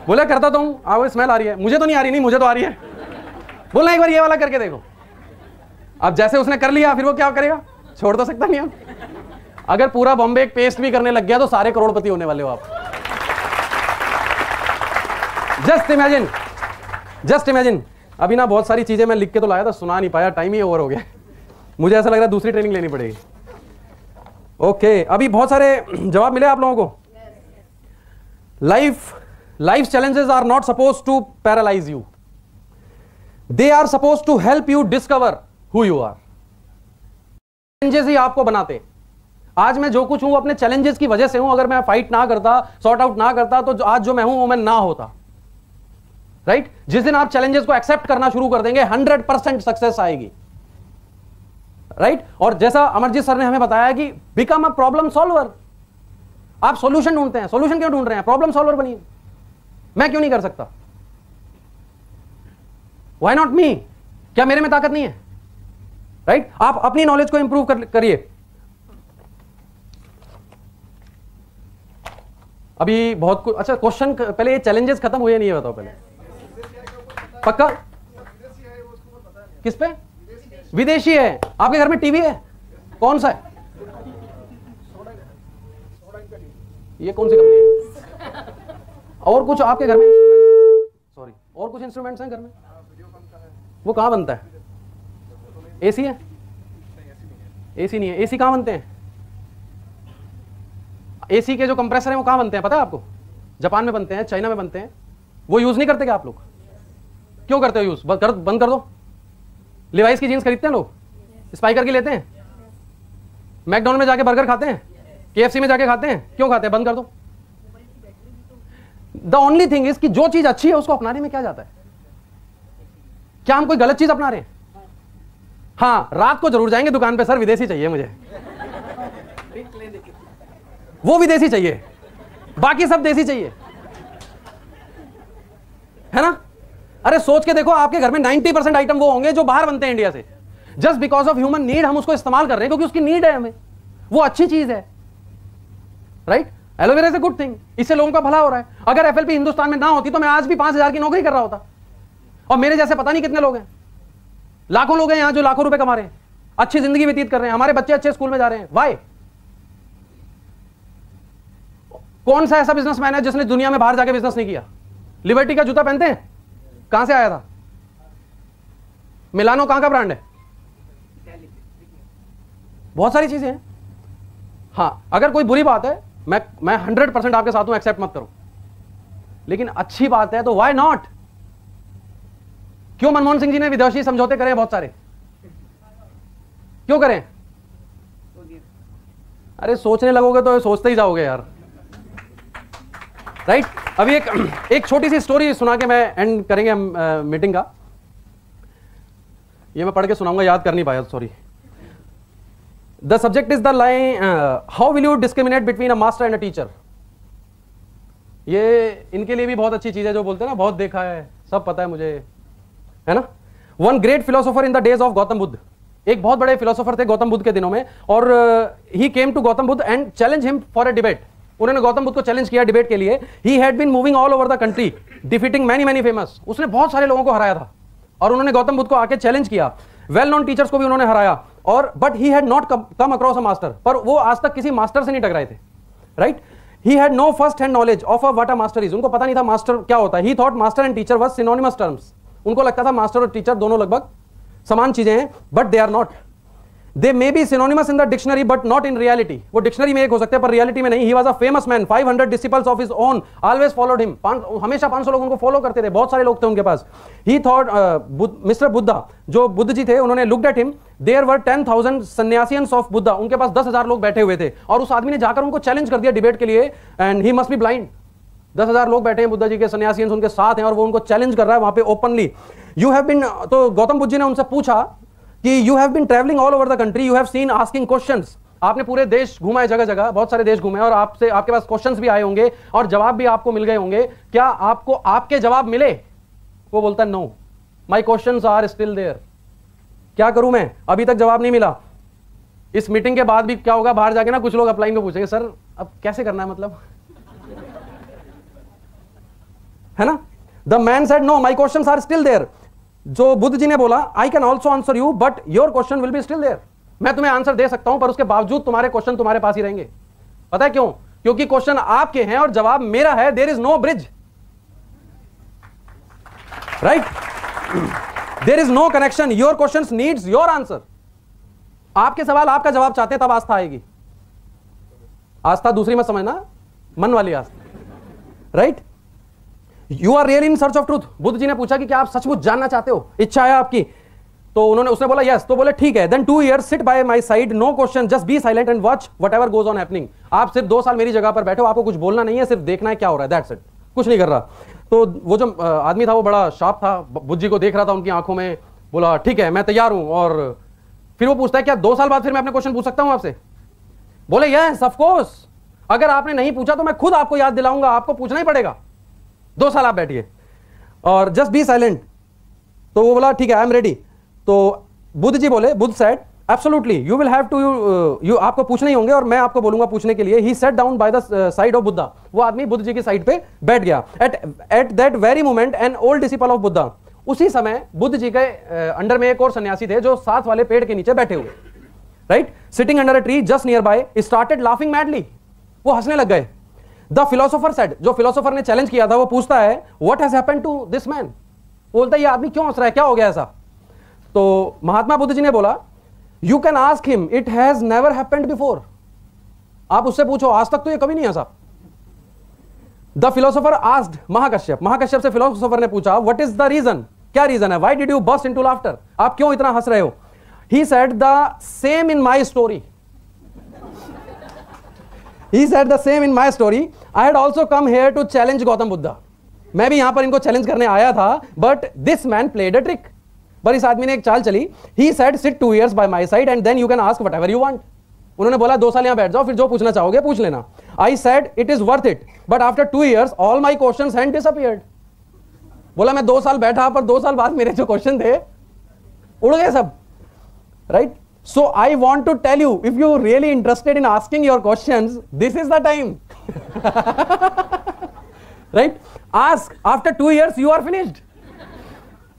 बोला करता तो हूं, आओ स्मेल आ रही है, मुझे तो नहीं आ रही। नहीं मुझे तो आ रही है। बोला एक बार ये वाला करके देखो। अब जैसे उसने कर लिया फिर वो क्या करेगा? छोड़ तो सकता नहीं अब। अगर पूरा बॉम्बे एक पेस्ट भी करने लग गया तो सारे करोड़पति होने वाले हो आप। Just imagine. अभी ना बहुत सारी चीजें मैं लिख के तो लाया था, सुना नहीं पाया, टाइम ही ओवर हो गया। मुझे ऐसा लग रहा है दूसरी ट्रेनिंग लेनी पड़ेगी। ओके, अभी बहुत सारे जवाब मिले आप लोगों को। Life challenges are not supposed to paralyze you. They are supposed to help you discover who you are. Challenges ही आपको बनाते। आज मैं जो कुछ हूं अपने challenges की वजह से हूं। अगर मैं फाइट ना करता, सॉर्ट आउट ना करता तो आज जो मैं हूं वो मैं ना होता, राइट? जिस दिन आप challenges को एक्सेप्ट करना शुरू कर देंगे 100% सक्सेस आएगी, राइट? और जैसा अमरजीत सर ने हमें बताया कि बिकम अ प्रॉब्लम सॉल्वर। आप सॉल्यूशन ढूंढते हैं। सॉल्यूशन क्यों ढूंढ रहे हैं? प्रॉब्लम सॉल्वर बनिए। मैं क्यों नहीं कर सकता? Why not me? क्या मेरे में ताकत नहीं है? राइट? आप अपनी नॉलेज को इंप्रूव करिए। अभी बहुत कुछ, अच्छा क्वेश्चन पहले, ये चैलेंजेस खत्म हुए नहीं है, बताओ पहले। पक्का? किस पे? विदेशी है। आपके घर में टीवी है? कौन सा है? ये कौन सी कंपनी है? और कुछ आपके घर में सॉरी और कुछ इंस्ट्रूमेंट्स हैं घर में? वो कहाँ बनता है? एसी है? एसी नहीं है। एसी कहाँ बनते हैं? एसी के जो कंप्रेसर हैं वो कहाँ बनते हैं पता है आपको? जापान में बनते हैं, चाइना में बनते हैं। वो यूज नहीं करते क्या आप लोग? क्यों करते हो यूज? बंद कर दो। लिवाइस की जीन्स खरीदते हैं लोग, स्पाइकर की लेते हैं, मैकडॉनल्ड में जाके बर्गर खाते हैं, केएफसी में जाके खाते हैं। क्यों खाते हैं? बंद कर दो। द ओनली थिंग इज कि जो चीज अच्छी है उसको अपनाने में क्या जाता है? क्या हम कोई गलत चीज अपना रहे हैं? हाँ, रात को जरूर जाएंगे दुकान पे, सर विदेशी चाहिए मुझे, वो विदेशी चाहिए, बाकी सब देसी चाहिए, है ना? अरे सोच के देखो, आपके घर में 90% आइटम वो होंगे जो बाहर बनते हैं इंडिया से। Just because of human need हम उसको इस्तेमाल कर रहे हैं, क्योंकि उसकी नीड है हमें, वो अच्छी चीज है। Right? Aloe vera is a good thing, इससे लोगों का भला हो रहा है। अगर एफएलपी हिंदुस्तान में ना होती तो मैं आज भी 5,000 की नौकरी कर रहा होता, और मेरे जैसे पता नहीं कितने लोग हैं, लाखों लोग हैं यहां जो लाखों रुपए कमा रहे हैं, अच्छी जिंदगी व्यतीत कर रहे हैं, हमारे बच्चे अच्छे स्कूल में जा रहे हैं। वाई? कौन सा ऐसा बिजनेसमैन है जिसने दुनिया में बाहर जाके बिजनेस नहीं किया? लिबर्टी का जूता पहनते हैं, कहां से आया था? मिलानो कहां का ब्रांड है? बहुत सारी चीजें हैं। हां, अगर कोई बुरी बात है, मैं 100% आपके साथ हूं, एक्सेप्ट मत करो, लेकिन अच्छी बात है तो व्हाई नॉट? क्यों मनमोहन सिंह जी ने विदेशी समझौते करे बहुत सारे? क्यों करें? अरे सोचने लगोगे तो सोचते ही जाओगे यार। राइट? अभी एक छोटी सी स्टोरी सुना के मैं एंड करेंगे हम मीटिंग का। ये मैं पढ़ के सुनाऊंगा, याद कर नहीं पाया, sorry. The subject is the line, how will you discriminate between a master and a teacher. ये इनके लिए भी बहुत अच्छी चीज है, जो बोलते हैं ना बहुत देखा है, सब पता है मुझे, है ना? One great philosopher in the days of Gautam Buddha, एक बहुत बड़े फिलोसोफर थे गौतम बुद्ध के दिनों में, और he came to Gautam Buddha and challenge him for a debate. उन्होंने गौतम बुद्ध को चैलेंज किया डिबेट के लिए। He had been moving all over the country defeating many many famous, उसने बहुत सारे लोगों को हराया था, और उन्होंने गौतम बुद्ध को आके चैलेंज किया। वेल नोन टीचर्स को भी उन्होंने हराया, और but he had not come across a master, पर वो आज तक किसी मास्टर से नहीं टकराए थे। Right? He had no first hand knowledge of what a master is, उनको पता नहीं था मास्टर क्या होता है। He thought master and teacher was synonymous terms, उनको लगता था मास्टर और टीचर दोनों लगभग समान चीजें हैं, but they are not. They may be synonymous in the dictionary but not in reality, वो डिक्शनरी में एक हो सकते हैं पर रियलिटी में नहीं। He was a famous man, 500 disciples of his own always followed him, हमेशा 500 लोग उनको फॉलो करते थे, बहुत सारे लोग थे उनके पास। ही थॉट मिस्टर बुद्धा, जो बुद्ध जी थे, उन्होंने looked at him, there were 10,000 सन्यासियंस ऑफ बुद्धा, उनके पास 10,000 लोग बैठे हुए थे, और उस आदमी ने जाकर उनको चैलेंज कर दिया डिबेट के लिए, and he must be blind. 10,000 लोग बैठे हैं बुद्धा जी के, सन्यासियंस उनके साथ हैं, और वो उनको चैलेंज कर रहा है वहां पे ओपनली। यू हैव बीन, तो गौतम बुद्ध जी ने उनसे पूछा कि you have been travelling all over the country, you have seen asking questions, आपने पूरे देश घूमा है, जगह जगह बहुत सारे देश घूमे, और आपसे आपके पास क्वेश्चंस भी आए होंगे और जवाब भी आपको मिल गए होंगे, क्या आपको आपके जवाब मिले? वो बोलता है no, my questions are still there. क्या करूं मैं, अभी तक जवाब नहीं मिला। इस मीटिंग के बाद भी क्या होगा, बाहर जाके ना कुछ लोग अपलाइन में पूछेंगे, सर अब कैसे करना है, मतलब, है ना? The man said no, my questions are still there. जो बुद्ध जी ने बोला, I can also answer you but your question will be still there, मैं तुम्हें आंसर दे सकता हूं पर उसके बावजूद तुम्हारे क्वेश्चन तुम्हारे पास ही रहेंगे। पता है क्यों? क्योंकि क्वेश्चन आपके हैं और जवाब मेरा है। There is no bridge, right? There is no connection, your question needs your answer. आपके सवाल आपका जवाब चाहते हैं, तब आस्था आएगी। आस्था दूसरी मत समझना, मन वाली आस्था, right? You are real in search of truth. Buddha ji ने पूछा कि क्या आप सचमुच जानना चाहते हो, इच्छा है आपकी? तो उसने बोला यस। तो बोले ठीक है, then 2 years sit by my side, no question, just be silent and watch whatever goes on happening. आप सिर्फ 2 साल मेरी जगह पर बैठो, आपको कुछ बोलना नहीं है, सिर्फ देखना है क्या हो रहा है, दैट्स इट, कुछ नहीं कर रहा। तो वो जो आदमी था वो बड़ा शार्प था, बुद्ध जी को देख रहा था उनकी आंखों में, बोला ठीक है मैं तैयार हूं। और फिर वो पूछता है क्या 2 साल बाद फिर मैं अपने क्वेश्चन पूछ सकता हूं आपसे? बोले यस ऑफ कोर्स। अगर आपने नहीं पूछा तो मैं खुद आपको याद दिलाऊंगा, आपको पूछना ही पड़ेगा। 2 साल आप बैठिए और जस्ट बी साइलेंट। तो वो बोला ठीक है, आई एम रेडी। तो बुद्ध जी बोले, Buddha said absolutely you will have to, you आपको पूछने ही होंगे और मैं आपको बोलूंगा पूछने के लिए। He sat down by the side of Buddha. वो आदमी बुद्ध जी की साइड पे बैठ गया। At that very moment an old disciple of Buddha, उसी समय बुद्ध जी के अंडर में एक और सन्यासी थे जो साथ वाले पेड़ के नीचे बैठे हुए, right, sitting under a tree just nearby, started laughing madly. वो हंसने लग गए। द फिलोसोफर सेड, जो फिलोसोफर ने चैलेंज किया था वो पूछता है what has happened to this man. बोलता है ये आदमी क्यों हंस रहा है, क्या हो गया ऐसा। तो महात्मा बुद्ध जी ने बोला you can ask him, it has never happened before. आप उससे पूछो, आज तक तो ये कभी नहीं हंसा। The philosopher asked Mahakashyap, Mahakashyap से फिलोसोफर ने पूछा व्हाट इज द रीजन, क्या रीजन है, why did you burst into laughter, आप क्यों इतना हंस रहे हो। He said the same in my story, he said the same in my story, I had also come here to challenge Gautam Buddha। मैं भी यहां पर इनको चैलेंज करने आया था, but this man played a trick। पर इस आदमी ने एक चाल चली। he said sit 2 years by my side and then you can ask whatever you want। उन्होंने बोला 2 साल यहां बैठ जाओ, फिर जो पूछना चाहोगे पूछ लेना। I said it is worth it, but after 2 years all my questions had disappeared। बोला मैं 2 साल बैठा पर 2 साल बाद मेरे जो क्वेश्चन थे उड़ गए सब, right. So I want to tell you, if you're really interested in asking your questions, this is the time। Right? Ask. After 2 years, you are finished।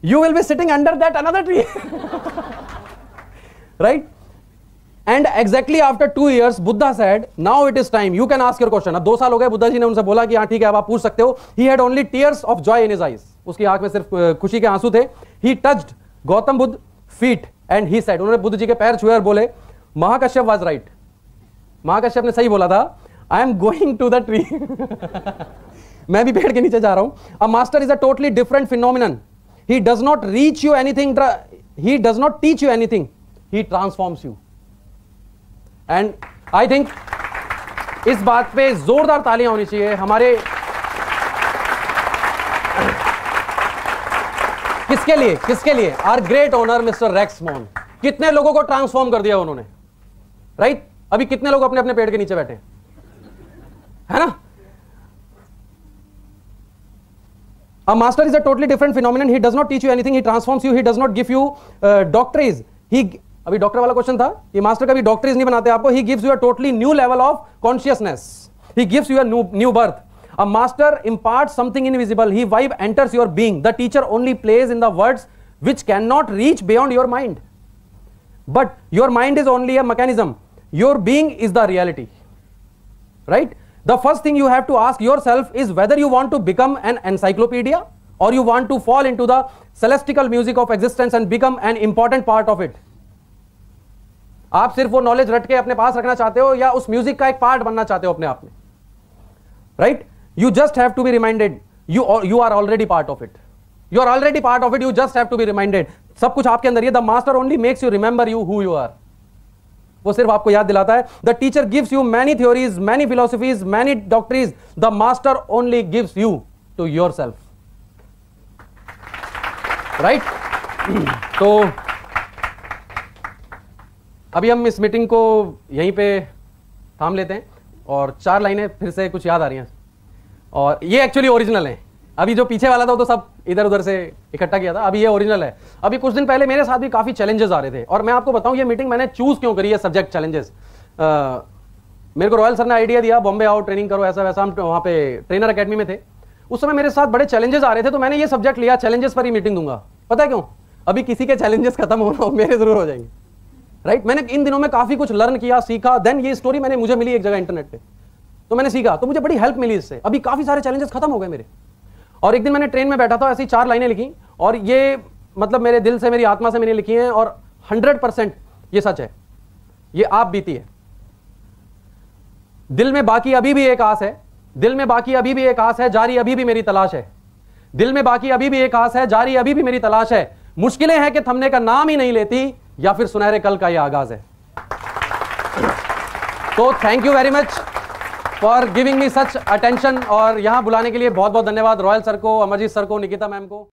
You will be sitting under that another tree। Right? And exactly after 2 years, Buddha said, now it is time, you can ask your question। अब 2 साल हो गए, बुद्धा जी ने उनसे बोला कि हाँ ठीक है अब आप पूछ सकते हो। He had only tears of joy in his eyes। उसकी आंख में सिर्फ खुशी के आंसू थे। He touched Gautam Buddha feet and he said, उन्होंने बुद्ध जी के पैर छुए और बोले महाकश्यप was right, महाकश्यप ने सही बोला था, I am going to the tree। मैं भी पेड़ के नीचे जा रहा हूं। A master is a totally different phenomenon। He does not reach you anything, he does not teach you anything, he transforms you। And I think इस बात पे जोरदार तालियां होनी चाहिए हमारे, किसके लिए, किसके लिए, our great honour Mr Rex Mon. कितने लोगों को ट्रांसफॉर्म कर दिया उन्होंने, राइट। अभी कितने लोग अपने अपने पेड़ के नीचे बैठे है ना। A master is a totally different phenomenon। He does not teach you anything, he transforms you, he does not give you doctrines। अभी डॉक्टर वाला क्वेश्चन था, ये मास्टर कभी डॉक्टरीज नहीं बनाते आपको। He gives you a totally new level of consciousness, he gives you a new birth। A master imparts something invisible, he vibe enters your being। The teacher only plays in the words which cannot reach beyond your mind, but your mind is only a mechanism, your being is the reality, right। The first thing you have to ask yourself is whether you want to become an encyclopedia or you want to fall into the celestial music of existence and become an important part of it। आप सिर्फ वो knowledge रट के अपने पास रखना चाहते हो या उस म्यूजिक का एक पार्ट बनना चाहते हो अपने आप में, right. You just have to be reminded, you are already part of it, you are already part of it, you just have to be reminded। सब कुछ आपके अंदर ही है। The master only makes you remember you who you are। वो सिर्फ आपको याद दिलाता है। The teacher gives you many theories, many philosophies, many doctrines, the master only gives you to yourself, right। तो अभी हम इस मीटिंग को यहीं पे थाम लेते हैं और 4 लाइनें फिर से कुछ याद आ रही हैं, और ये एक्चुअली ओरिजिनल है। अभी जो पीछे वाला था वो तो सब इधर उधर से इकट्ठा किया था, अभी ये ओरिजिनल है। अभी कुछ दिन पहले मेरे साथ भी काफी चैलेंजेस आ रहे थे, और मैं आपको बताऊं ये मीटिंग मैंने चूज क्यों करी है, सब्जेक्ट चैलेंजेस। मेरे को रॉयल सर ने आइडिया दिया बॉम्बे आओ ट्रेनिंग करो ऐसा वैसा, हम वहाँ पे ट्रेनर अकेडमी में थे उस समय, मेरे साथ बड़े चैलेंजेस आ रहे थे, तो मैंने ये सब्जेक्ट लिया, चैलेंजेस पर ही मीटिंग दूंगा। पता है क्यों? अभी किसी के चैलेंजेस खत्म होना, मेरे जरूर हो जाएंगे, राइट। मैंने इन दिनों में काफी कुछ लर्न किया, सीखा। देन ये स्टोरी मुझे मिली एक जगह इंटरनेट पे, तो मैंने सीखा, तो मुझे बड़ी हेल्प मिली इससे। अभी काफी सारे चैलेंजेस खत्म हो गए मेरे। और एक दिन मैंने ट्रेन में बैठा था, ऐसी 4 लाइनें लिखी, और ये मतलब मेरे दिल से, मेरी आत्मा से मैंने लिखी हैं, और 100% ये सच है, ये आप बीती है। दिल में बाकी अभी भी एक आस है, दिल में बाकी अभी भी एक आस है, जारी अभी भी मेरी तलाश है। दिल में बाकी अभी भी एक आस है, जारी अभी भी मेरी तलाश है। मुश्किलें हैं कि थमने का नाम ही नहीं लेती, या फिर सुनहरे कल का ये आगाज है। तो thank you very much for giving me such attention, और यहां बुलाने के लिए बहुत बहुत धन्यवाद रॉयल सर को, अमरजीत सर को, निकिता मैम को।